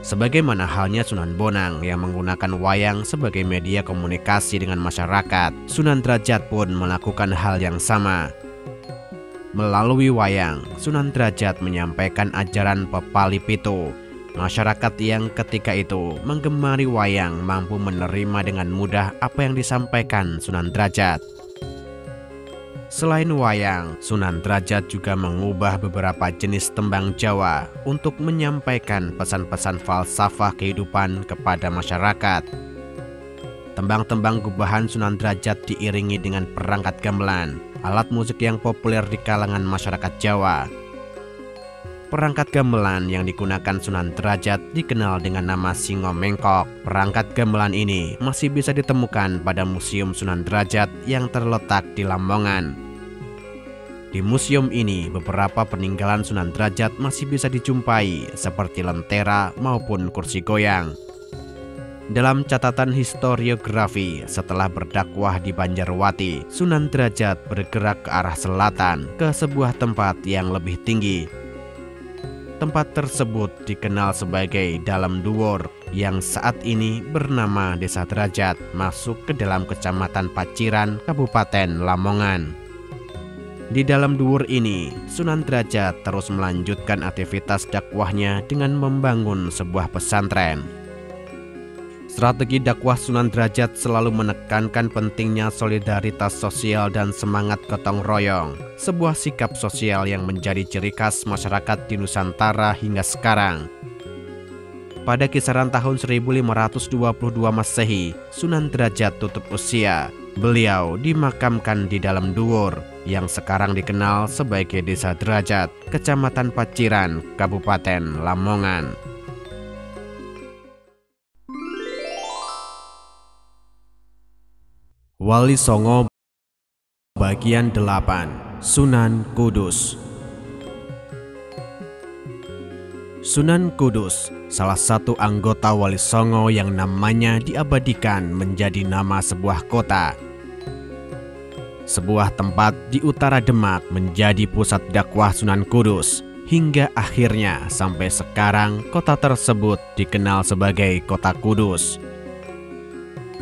A: Sebagaimana halnya Sunan Bonang yang menggunakan wayang sebagai media komunikasi dengan masyarakat, Sunan Derajat pun melakukan hal yang sama. Melalui wayang, Sunan Derajat menyampaikan ajaran Pepali Pitu. Masyarakat yang ketika itu menggemari wayang mampu menerima dengan mudah apa yang disampaikan Sunan Derajat. Selain wayang, Sunan Derajat juga mengubah beberapa jenis tembang Jawa untuk menyampaikan pesan-pesan falsafah kehidupan kepada masyarakat. Tembang-tembang gubahan Sunan Derajat diiringi dengan perangkat gamelan, alat musik yang populer di kalangan masyarakat Jawa. Perangkat gamelan yang digunakan Sunan Derajat dikenal dengan nama Singo Mengkok. Perangkat gamelan ini masih bisa ditemukan pada Museum Sunan Derajat yang terletak di Lamongan. Di museum ini, beberapa peninggalan Sunan Derajat masih bisa dijumpai, seperti lentera maupun kursi goyang. Dalam catatan historiografi, setelah berdakwah di Banjarwati, Sunan Derajat bergerak ke arah selatan, ke sebuah tempat yang lebih tinggi. Tempat tersebut dikenal sebagai Dalam Duwur, yang saat ini bernama Desa Derajat, masuk ke dalam Kecamatan Paciran, Kabupaten Lamongan. Di Dalam Duwur ini, Sunan Derajat terus melanjutkan aktivitas dakwahnya dengan membangun sebuah pesantren. Strategi dakwah Sunan Derajat selalu menekankan pentingnya solidaritas sosial dan semangat gotong royong, sebuah sikap sosial yang menjadi ciri khas masyarakat di Nusantara hingga sekarang. Pada kisaran tahun 1522 Masehi, Sunan Derajat tutup usia. Beliau dimakamkan di Dalam Duwur, yang sekarang dikenal sebagai Desa Derajat, Kecamatan Paciran, Kabupaten Lamongan. Wali Songo bagian 8, Sunan Kudus. Sunan Kudus, salah satu anggota Wali Songo yang namanya diabadikan menjadi nama sebuah kota. Sebuah tempat di utara Demak menjadi pusat dakwah Sunan Kudus, hingga akhirnya sampai sekarang kota tersebut dikenal sebagai Kota Kudus.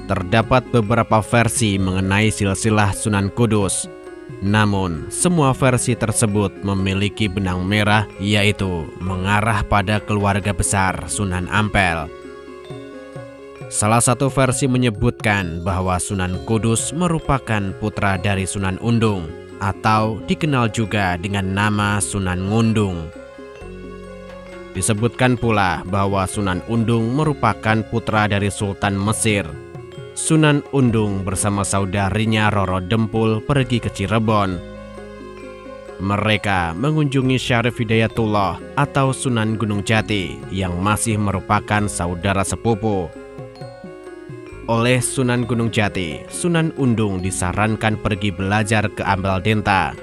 A: Terdapat beberapa versi mengenai silsilah Sunan Kudus. Namun, semua versi tersebut memiliki benang merah, yaitu mengarah pada keluarga besar Sunan Ampel. Salah satu versi menyebutkan bahwa Sunan Kudus merupakan putra dari Sunan Undung, atau dikenal juga dengan nama Sunan Ngundung. Disebutkan pula bahwa Sunan Undung merupakan putra dari Sultan Mesir. Sunan Undung bersama saudarinya Roro Dempul pergi ke Cirebon. Mereka mengunjungi Syarif Hidayatullah atau Sunan Gunung Jati yang masih merupakan saudara sepupu. Oleh Sunan Gunung Jati, Sunan Undung disarankan pergi belajar ke Ambal Denta.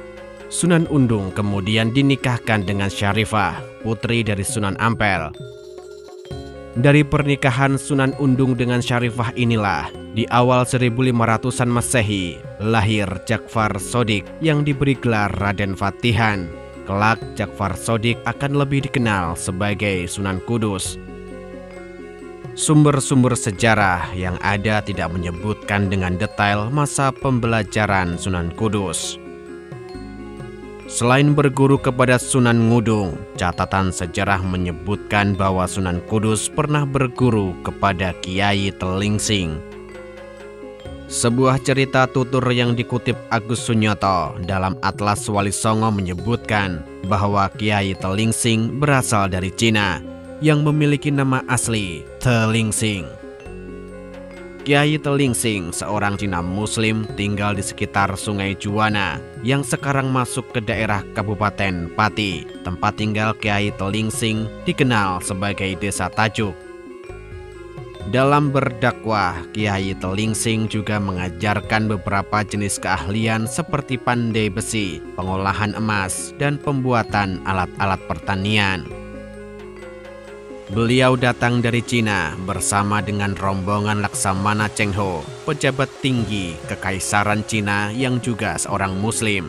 A: Sunan Undung kemudian dinikahkan dengan Syarifah, putri dari Sunan Ampel. Dari pernikahan Sunan Undung dengan Syarifah inilah, di awal 1500-an Masehi, lahir Ja'far Shodiq yang diberi gelar Raden Fatihan. Kelak Ja'far Shodiq akan lebih dikenal sebagai Sunan Kudus. Sumber-sumber sejarah yang ada tidak menyebutkan dengan detail masa pembelajaran Sunan Kudus. Selain berguru kepada Sunan Ngudung, catatan sejarah menyebutkan bahwa Sunan Kudus pernah berguru kepada Kiai Telingsing. Sebuah cerita tutur yang dikutip Agus Sunyoto dalam Atlas Wali Songo menyebutkan bahwa Kiai Telingsing berasal dari Cina, yang memiliki nama asli Telingsing. Kiai Telingsing, seorang Cina Muslim, tinggal di sekitar Sungai Juwana yang sekarang masuk ke daerah Kabupaten Pati. Tempat tinggal Kiai Telingsing dikenal sebagai Desa Tajuk. Dalam berdakwah, Kiai Telingsing juga mengajarkan beberapa jenis keahlian seperti pandai besi, pengolahan emas, dan pembuatan alat-alat pertanian. Beliau datang dari Cina bersama dengan rombongan Laksamana Cheng-ho, pejabat tinggi Kekaisaran Cina yang juga seorang Muslim.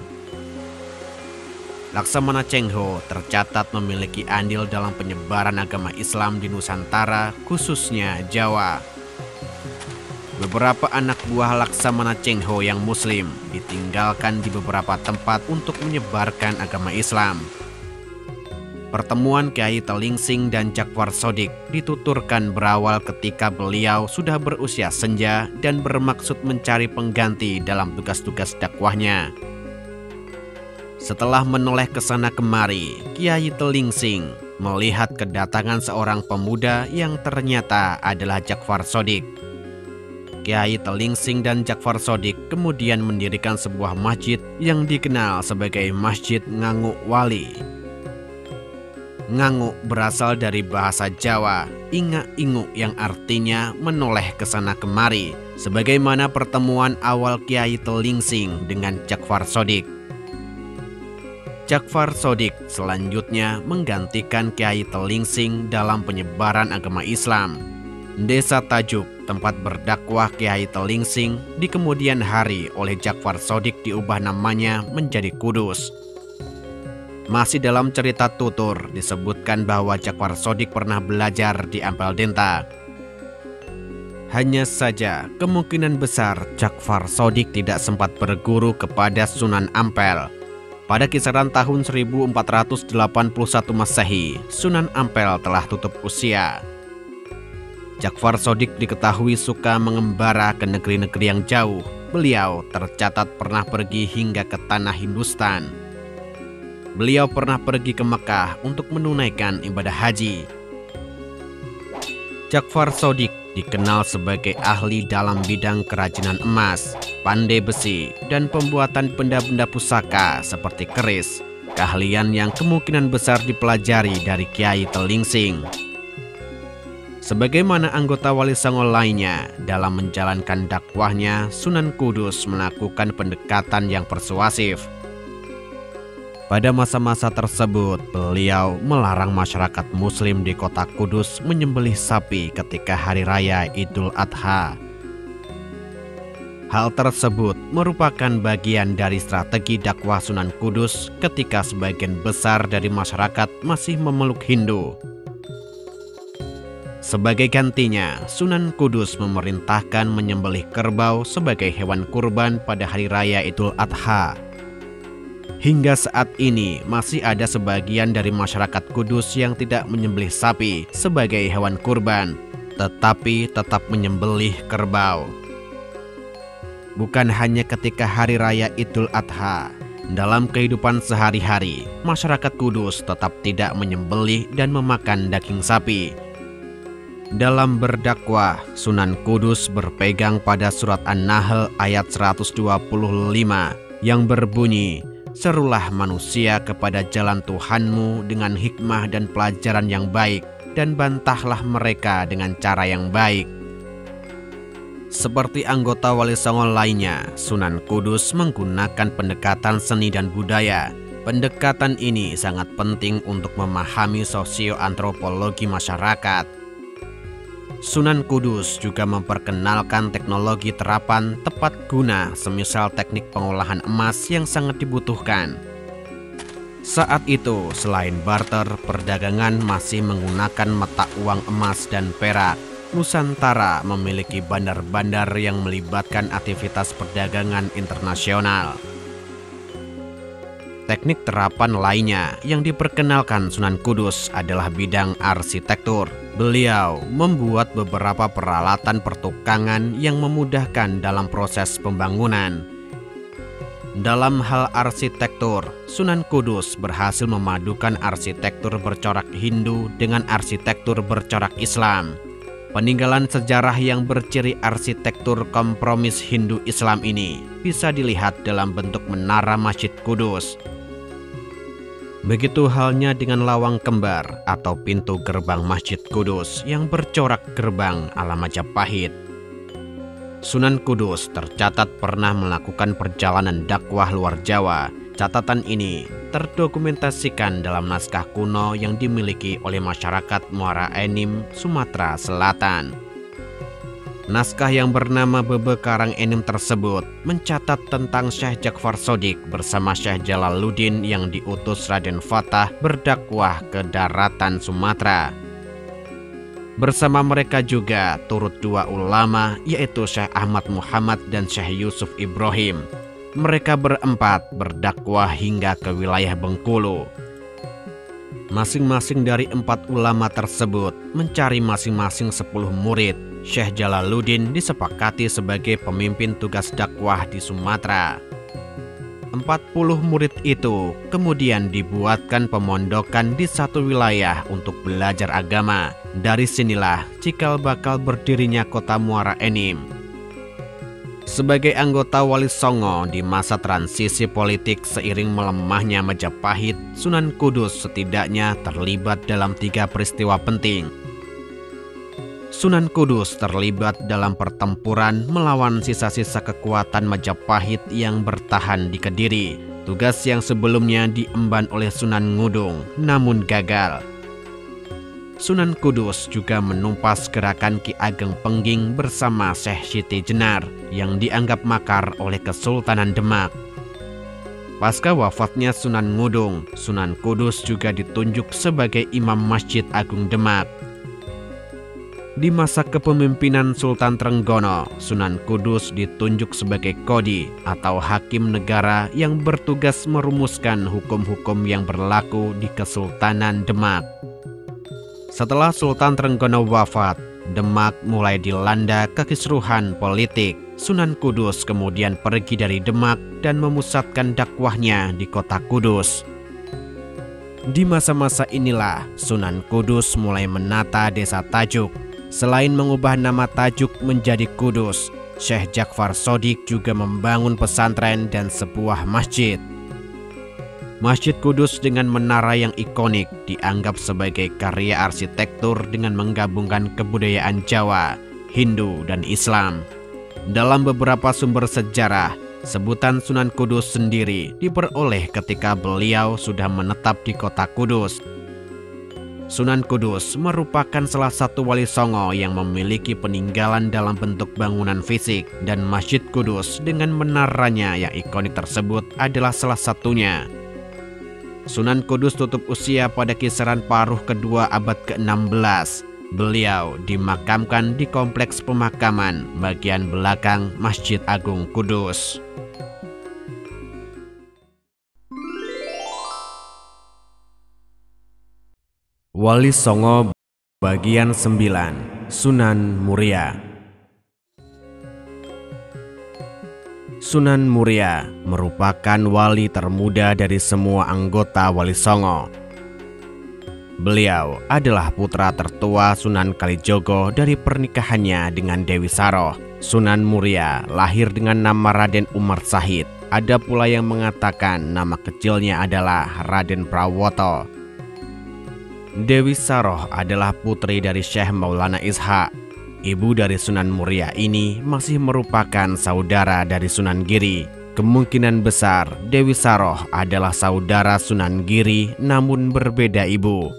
A: Laksamana Cheng-ho tercatat memiliki andil dalam penyebaran agama Islam di Nusantara, khususnya Jawa. Beberapa anak buah Laksamana Cheng-ho yang Muslim ditinggalkan di beberapa tempat untuk menyebarkan agama Islam. Pertemuan Kiai Telingsing dan Jakfar Shodiq dituturkan berawal ketika beliau sudah berusia senja dan bermaksud mencari pengganti dalam tugas-tugas dakwahnya. Setelah menoleh ke sana kemari, Kiai Telingsing melihat kedatangan seorang pemuda yang ternyata adalah Jakfar Shodiq. Kiai Telingsing dan Jakfar Shodiq kemudian mendirikan sebuah masjid yang dikenal sebagai Masjid Nganguk Wali. Nganguk berasal dari bahasa Jawa, ingak-inguk yang artinya menoleh ke sana kemari, sebagaimana pertemuan awal Kiai Telingsing dengan Jakfar Shodiq. Jakfar Shodiq selanjutnya menggantikan Kiai Telingsing dalam penyebaran agama Islam. Desa Tajuk, tempat berdakwah Kiai Telingsing, di kemudian hari oleh Jakfar Shodiq diubah namanya menjadi Kudus. Masih dalam cerita tutur disebutkan bahwa Jakfar Shodiq pernah belajar di Ampel Denta. Hanya saja kemungkinan besar Jakfar Shodiq tidak sempat berguru kepada Sunan Ampel. Pada kisaran tahun 1481 Masehi, Sunan Ampel telah tutup usia. Jakfar Shodiq diketahui suka mengembara ke negeri-negeri yang jauh. Beliau tercatat pernah pergi hingga ke tanah Hindustan. Beliau pernah pergi ke Mekah untuk menunaikan ibadah haji. Jakfar Shodiq dikenal sebagai ahli dalam bidang kerajinan emas, pandai besi, dan pembuatan benda-benda pusaka seperti keris, keahlian yang kemungkinan besar dipelajari dari Kiai Telingsing. Sebagaimana anggota Wali Songo lainnya, dalam menjalankan dakwahnya, Sunan Kudus melakukan pendekatan yang persuasif. Pada masa-masa tersebut, beliau melarang masyarakat Muslim di kota Kudus menyembelih sapi ketika hari raya Idul Adha. Hal tersebut merupakan bagian dari strategi dakwah Sunan Kudus ketika sebagian besar dari masyarakat masih memeluk Hindu. Sebagai gantinya, Sunan Kudus memerintahkan menyembelih kerbau sebagai hewan kurban pada hari raya Idul Adha. Hingga saat ini masih ada sebagian dari masyarakat Kudus yang tidak menyembelih sapi sebagai hewan kurban, tetapi tetap menyembelih kerbau. Bukan hanya ketika hari raya Idul Adha, dalam kehidupan sehari-hari, masyarakat Kudus tetap tidak menyembelih dan memakan daging sapi. Dalam berdakwah, Sunan Kudus berpegang pada surat An-Nahl ayat 125 yang berbunyi, "Serulah manusia kepada jalan Tuhanmu dengan hikmah dan pelajaran yang baik, dan bantahlah mereka dengan cara yang baik." Seperti anggota Wali Songo lainnya, Sunan Kudus menggunakan pendekatan seni dan budaya. Pendekatan ini sangat penting untuk memahami sosioantropologi masyarakat. Sunan Kudus juga memperkenalkan teknologi terapan tepat guna semisal teknik pengolahan emas yang sangat dibutuhkan. Saat itu, selain barter, perdagangan masih menggunakan mata uang emas dan perak. Nusantara memiliki bandar-bandar yang melibatkan aktivitas perdagangan internasional. Teknik terapan lainnya yang diperkenalkan Sunan Kudus adalah bidang arsitektur. Beliau membuat beberapa peralatan pertukangan yang memudahkan dalam proses pembangunan. Dalam hal arsitektur, Sunan Kudus berhasil memadukan arsitektur bercorak Hindu dengan arsitektur bercorak Islam. Peninggalan sejarah yang berciri arsitektur kompromis Hindu-Islam ini bisa dilihat dalam bentuk menara Masjid Kudus. Begitu halnya dengan lawang kembar atau pintu gerbang Masjid Kudus yang bercorak gerbang ala Majapahit. Sunan Kudus tercatat pernah melakukan perjalanan dakwah luar Jawa. Catatan ini terdokumentasikan dalam naskah kuno yang dimiliki oleh masyarakat Muara Enim, Sumatera Selatan. Naskah yang bernama Bebe Karang Enim tersebut mencatat tentang Syekh Ja'far Shodiq bersama Syekh Jalaluddin yang diutus Raden Fatah berdakwah ke daratan Sumatera. Bersama mereka juga turut dua ulama, yaitu Syekh Ahmad Muhammad dan Syekh Yusuf Ibrahim. Mereka berempat berdakwah hingga ke wilayah Bengkulu. Masing-masing dari empat ulama tersebut mencari masing-masing 10 murid. Syekh Jalaluddin disepakati sebagai pemimpin tugas dakwah di Sumatera. 40 murid itu kemudian dibuatkan pemondokan di satu wilayah untuk belajar agama. Dari sinilah cikal bakal berdirinya kota Muara Enim. Sebagai anggota Wali Songo di masa transisi politik seiring melemahnya Majapahit, Sunan Kudus setidaknya terlibat dalam 3 peristiwa penting. Sunan Kudus terlibat dalam pertempuran melawan sisa-sisa kekuatan Majapahit yang bertahan di Kediri. Tugas yang sebelumnya diemban oleh Sunan Ngudung, namun gagal. Sunan Kudus juga menumpas gerakan Ki Ageng Pengging bersama Syekh Siti Jenar yang dianggap makar oleh Kesultanan Demak. Pasca wafatnya Sunan Ngudung, Sunan Kudus juga ditunjuk sebagai Imam Masjid Agung Demak. Di masa kepemimpinan Sultan Trenggono, Sunan Kudus ditunjuk sebagai Qadi atau hakim negara yang bertugas merumuskan hukum-hukum yang berlaku di Kesultanan Demak. Setelah Sultan Trenggono wafat, Demak mulai dilanda kekisruhan politik. Sunan Kudus kemudian pergi dari Demak dan memusatkan dakwahnya di kota Kudus. Di masa-masa inilah Sunan Kudus mulai menata desa Tajuk. Selain mengubah nama Tajuk menjadi Kudus, Syekh Ja'far Shodiq juga membangun pesantren dan sebuah masjid. Masjid Kudus dengan menara yang ikonik dianggap sebagai karya arsitektur dengan menggabungkan kebudayaan Jawa, Hindu, dan Islam. Dalam beberapa sumber sejarah, sebutan Sunan Kudus sendiri diperoleh ketika beliau sudah menetap di kota Kudus. Sunan Kudus merupakan salah satu wali Songo yang memiliki peninggalan dalam bentuk bangunan fisik, dan Masjid Kudus dengan menaranya yang ikonik tersebut adalah salah satunya. Sunan Kudus tutup usia pada kisaran paruh kedua abad ke-16. Beliau dimakamkan di kompleks pemakaman bagian belakang Masjid Agung Kudus. Wali Songo bagian 9, Sunan Muria. Sunan Muria merupakan wali termuda dari semua anggota Wali Songo. Beliau adalah putra tertua Sunan Kalijogo dari pernikahannya dengan Dewi Saroh. Sunan Muria lahir dengan nama Raden Umar Sahid. Ada pula yang mengatakan nama kecilnya adalah Raden Prawoto. Dewi Saroh adalah putri dari Syekh Maulana Ishaq. Ibu dari Sunan Muria ini masih merupakan saudara dari Sunan Giri. Kemungkinan besar Dewi Saroh adalah saudara Sunan Giri namun berbeda ibu.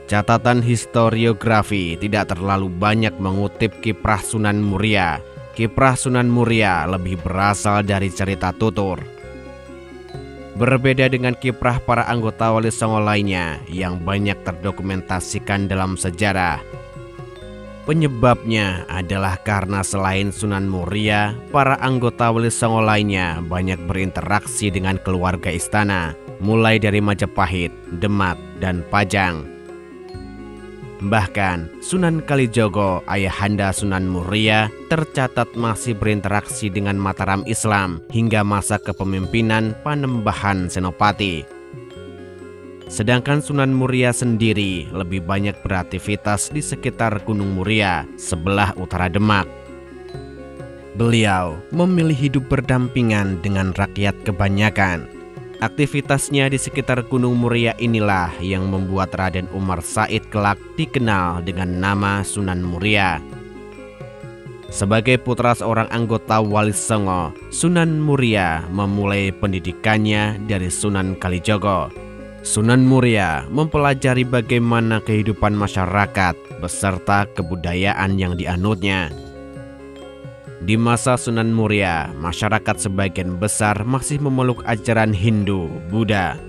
A: Catatan historiografi tidak terlalu banyak mengutip kiprah Sunan Muria. Kiprah Sunan Muria lebih berasal dari cerita tutur. Berbeda dengan kiprah para anggota Wali Songo lainnya yang banyak terdokumentasikan dalam sejarah. Penyebabnya adalah karena selain Sunan Muria, para anggota Wali Songo lainnya banyak berinteraksi dengan keluarga istana, mulai dari Majapahit, Demak, dan Pajang. Bahkan Sunan Kalijogo, ayahanda Sunan Muria, tercatat masih berinteraksi dengan Mataram Islam hingga masa kepemimpinan Panembahan Senopati. Sedangkan Sunan Muria sendiri lebih banyak beraktivitas di sekitar Gunung Muria, sebelah utara Demak. Beliau memilih hidup berdampingan dengan rakyat kebanyakan. Aktivitasnya di sekitar Gunung Muria inilah yang membuat Raden Umar Said kelak dikenal dengan nama Sunan Muria. Sebagai putra seorang anggota Wali Songo, Sunan Muria memulai pendidikannya dari Sunan Kalijogo. Sunan Muria mempelajari bagaimana kehidupan masyarakat beserta kebudayaan yang dianutnya. Di masa Sunan Muria, masyarakat sebagian besar masih memeluk ajaran Hindu, Buddha,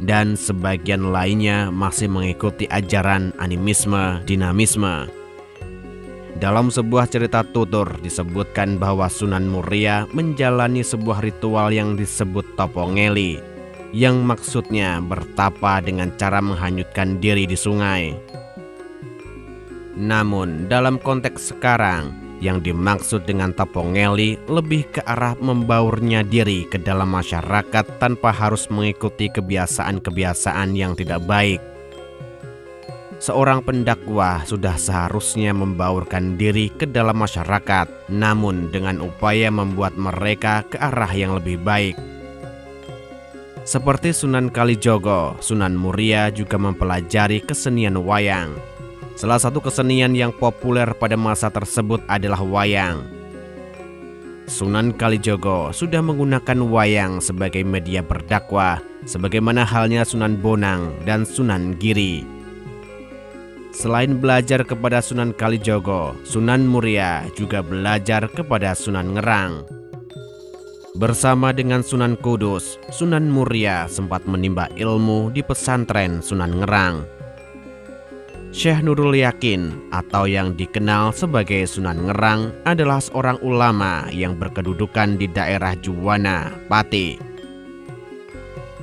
A: dan sebagian lainnya masih mengikuti ajaran animisme, dinamisme. Dalam sebuah cerita tutur disebutkan bahwa Sunan Muria menjalani sebuah ritual yang disebut Topongeli, yang maksudnya bertapa dengan cara menghanyutkan diri di sungai. Namun dalam konteks sekarang, yang dimaksud dengan Topongeli lebih ke arah membaurnya diri ke dalam masyarakat tanpa harus mengikuti kebiasaan-kebiasaan yang tidak baik. Seorang pendakwah sudah seharusnya membaurkan diri ke dalam masyarakat, namun dengan upaya membuat mereka ke arah yang lebih baik. Seperti Sunan Kalijogo, Sunan Muria juga mempelajari kesenian wayang. Salah satu kesenian yang populer pada masa tersebut adalah wayang. Sunan Kalijogo sudah menggunakan wayang sebagai media berdakwah, sebagaimana halnya Sunan Bonang dan Sunan Giri. Selain belajar kepada Sunan Kalijogo, Sunan Muria juga belajar kepada Sunan Ngerang. Bersama dengan Sunan Kudus, Sunan Muria sempat menimba ilmu di pesantren Sunan Ngerang. Syekh Nurul Yakin atau yang dikenal sebagai Sunan Ngerang adalah seorang ulama yang berkedudukan di daerah Juwana, Pati.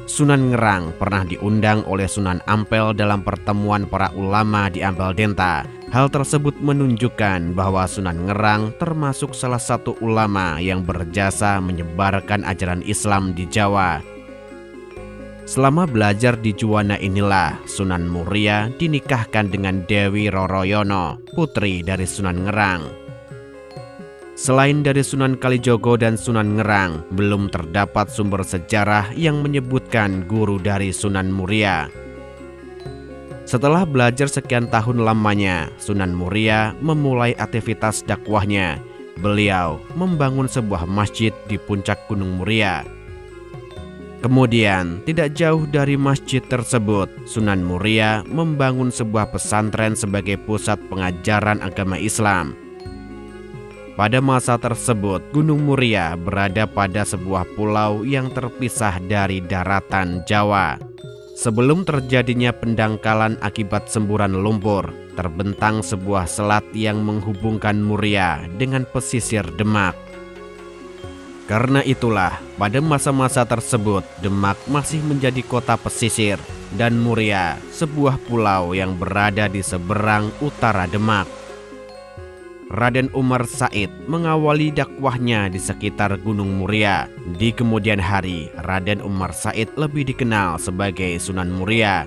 A: Sunan Ngerang pernah diundang oleh Sunan Ampel dalam pertemuan para ulama di Ampel Denta. Hal tersebut menunjukkan bahwa Sunan Ngerang termasuk salah satu ulama yang berjasa menyebarkan ajaran Islam di Jawa. Selama belajar di Juwana inilah Sunan Muria dinikahkan dengan Dewi Roroyono, putri dari Sunan Ngerang. Selain dari Sunan Kalijogo dan Sunan Ngerang, belum terdapat sumber sejarah yang menyebutkan guru dari Sunan Muria. Setelah belajar sekian tahun lamanya, Sunan Muria memulai aktivitas dakwahnya. Beliau membangun sebuah masjid di puncak Gunung Muria. Kemudian, tidak jauh dari masjid tersebut, Sunan Muria membangun sebuah pesantren sebagai pusat pengajaran agama Islam. Pada masa tersebut, Gunung Muria berada pada sebuah pulau yang terpisah dari daratan Jawa. Sebelum terjadinya pendangkalan akibat semburan lumpur, terbentang sebuah selat yang menghubungkan Muria dengan pesisir Demak. Karena itulah, pada masa-masa tersebut, Demak masih menjadi kota pesisir, dan Muria sebuah pulau yang berada di seberang utara Demak. Raden Umar Said mengawali dakwahnya di sekitar Gunung Muria. Di kemudian hari, Raden Umar Said lebih dikenal sebagai Sunan Muria.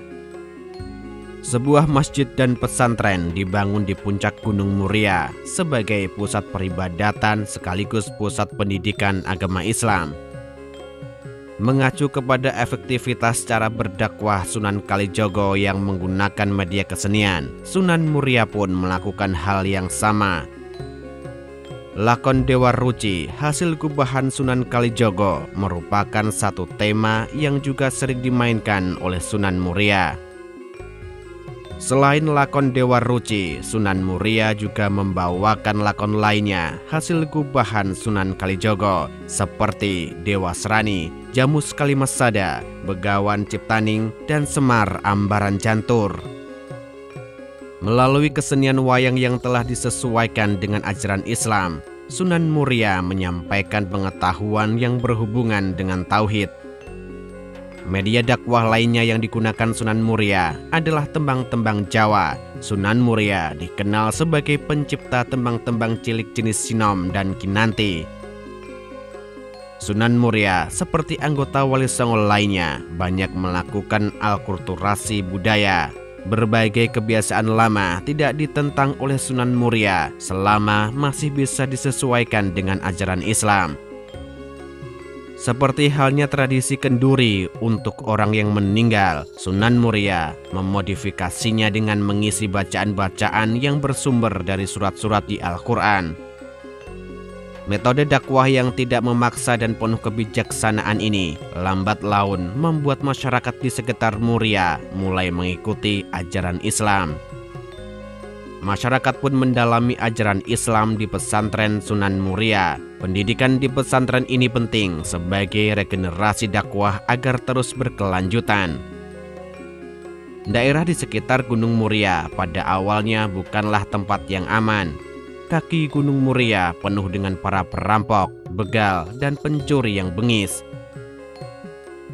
A: Sebuah masjid dan pesantren dibangun di puncak Gunung Muria sebagai pusat peribadatan sekaligus pusat pendidikan agama Islam. Mengacu kepada efektivitas cara berdakwah Sunan Kalijogo yang menggunakan media kesenian, Sunan Muria pun melakukan hal yang sama. Lakon Dewa Ruci hasil gubahan Sunan Kalijogo merupakan satu tema yang juga sering dimainkan oleh Sunan Muria. Selain lakon Dewa Ruci, Sunan Muria juga membawakan lakon lainnya hasil gubahan Sunan Kalijogo seperti Dewa Serani, Jamus Kalimasada, Begawan Ciptaning, dan Semar Ambaran Jantur. Melalui kesenian wayang yang telah disesuaikan dengan ajaran Islam, Sunan Muria menyampaikan pengetahuan yang berhubungan dengan tauhid. Media dakwah lainnya yang digunakan Sunan Muria adalah tembang-tembang Jawa. Sunan Muria dikenal sebagai pencipta tembang-tembang cilik jenis sinom dan kinanti. Sunan Muria seperti anggota Wali Songo lainnya banyak melakukan alkulturasi budaya. Berbagai kebiasaan lama tidak ditentang oleh Sunan Muria selama masih bisa disesuaikan dengan ajaran Islam. Seperti halnya tradisi kenduri untuk orang yang meninggal, Sunan Muria memodifikasinya dengan mengisi bacaan-bacaan yang bersumber dari surat-surat di Al-Quran. Metode dakwah yang tidak memaksa dan penuh kebijaksanaan ini lambat laun membuat masyarakat di sekitar Muria mulai mengikuti ajaran Islam. Masyarakat pun mendalami ajaran Islam di pesantren Sunan Muria. Pendidikan di pesantren ini penting sebagai regenerasi dakwah agar terus berkelanjutan. Daerah di sekitar Gunung Muria pada awalnya bukanlah tempat yang aman. Kaki Gunung Muria penuh dengan para perampok, begal, dan pencuri yang bengis.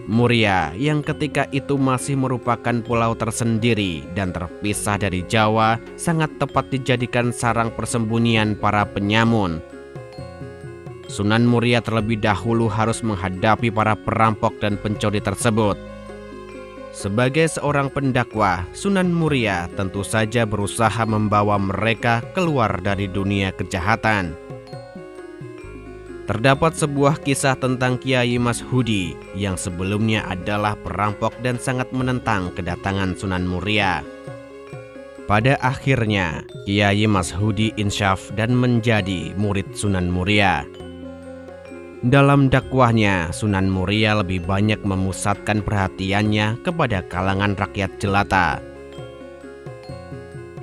A: Muria yang ketika itu masih merupakan pulau tersendiri dan terpisah dari Jawa sangat tepat dijadikan sarang persembunyian para penyamun. Sunan Muria terlebih dahulu harus menghadapi para perampok dan pencuri tersebut. Sebagai seorang pendakwah, Sunan Muria tentu saja berusaha membawa mereka keluar dari dunia kejahatan. Terdapat sebuah kisah tentang Kiai Mashudi yang sebelumnya adalah perampok dan sangat menentang kedatangan Sunan Muria. Pada akhirnya, Kiai Mashudi insyaf dan menjadi murid Sunan Muria. Dalam dakwahnya, Sunan Muria lebih banyak memusatkan perhatiannya kepada kalangan rakyat jelata.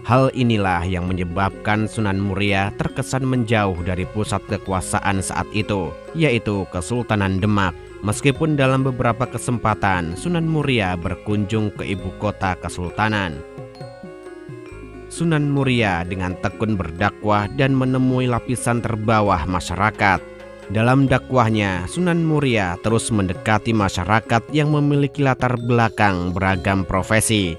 A: Hal inilah yang menyebabkan Sunan Muria terkesan menjauh dari pusat kekuasaan saat itu, yaitu Kesultanan Demak. Meskipun dalam beberapa kesempatan Sunan Muria berkunjung ke ibu kota kesultanan. Sunan Muria dengan tekun berdakwah dan menemui lapisan terbawah masyarakat. Dalam dakwahnya, Sunan Muria terus mendekati masyarakat yang memiliki latar belakang beragam profesi.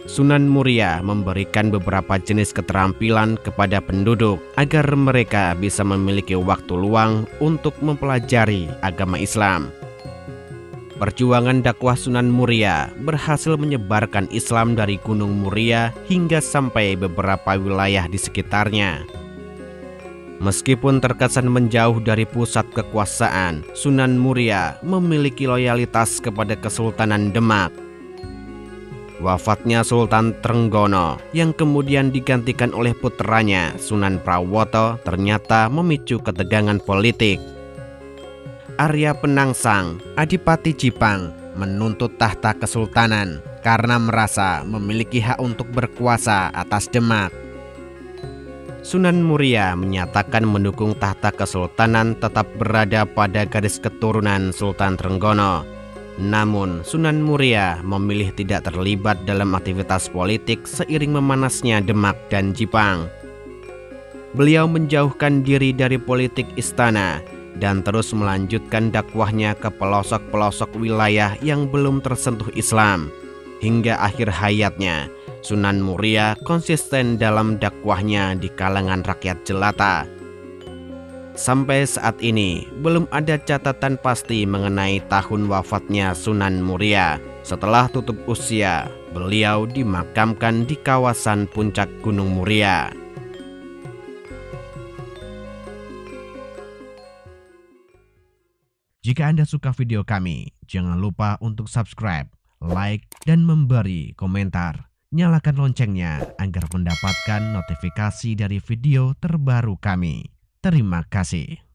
A: Sunan Muria memberikan beberapa jenis keterampilan kepada penduduk agar mereka bisa memiliki waktu luang untuk mempelajari agama Islam. Perjuangan dakwah Sunan Muria berhasil menyebarkan Islam dari Gunung Muria hingga sampai beberapa wilayah di sekitarnya. Meskipun terkesan menjauh dari pusat kekuasaan, Sunan Muria memiliki loyalitas kepada Kesultanan Demak. Wafatnya Sultan Trenggono yang kemudian digantikan oleh putranya Sunan Prawoto ternyata memicu ketegangan politik. Arya Penangsang, Adipati Jipang, menuntut tahta kesultanan karena merasa memiliki hak untuk berkuasa atas Demak. Sunan Muria menyatakan mendukung tahta kesultanan tetap berada pada garis keturunan Sultan Trenggono. Namun, Sunan Muria memilih tidak terlibat dalam aktivitas politik seiring memanasnya Demak dan Jipang. Beliau menjauhkan diri dari politik istana dan terus melanjutkan dakwahnya ke pelosok-pelosok wilayah yang belum tersentuh Islam. Hingga akhir hayatnya, Sunan Muria konsisten dalam dakwahnya di kalangan rakyat jelata. Sampai saat ini, belum ada catatan pasti mengenai tahun wafatnya Sunan Muria. Setelah tutup usia, beliau dimakamkan di kawasan puncak Gunung Muria. Jika Anda suka video kami, jangan lupa untuk subscribe, like, dan memberi komentar. Nyalakan loncengnya agar mendapatkan notifikasi dari video terbaru kami. Terima kasih.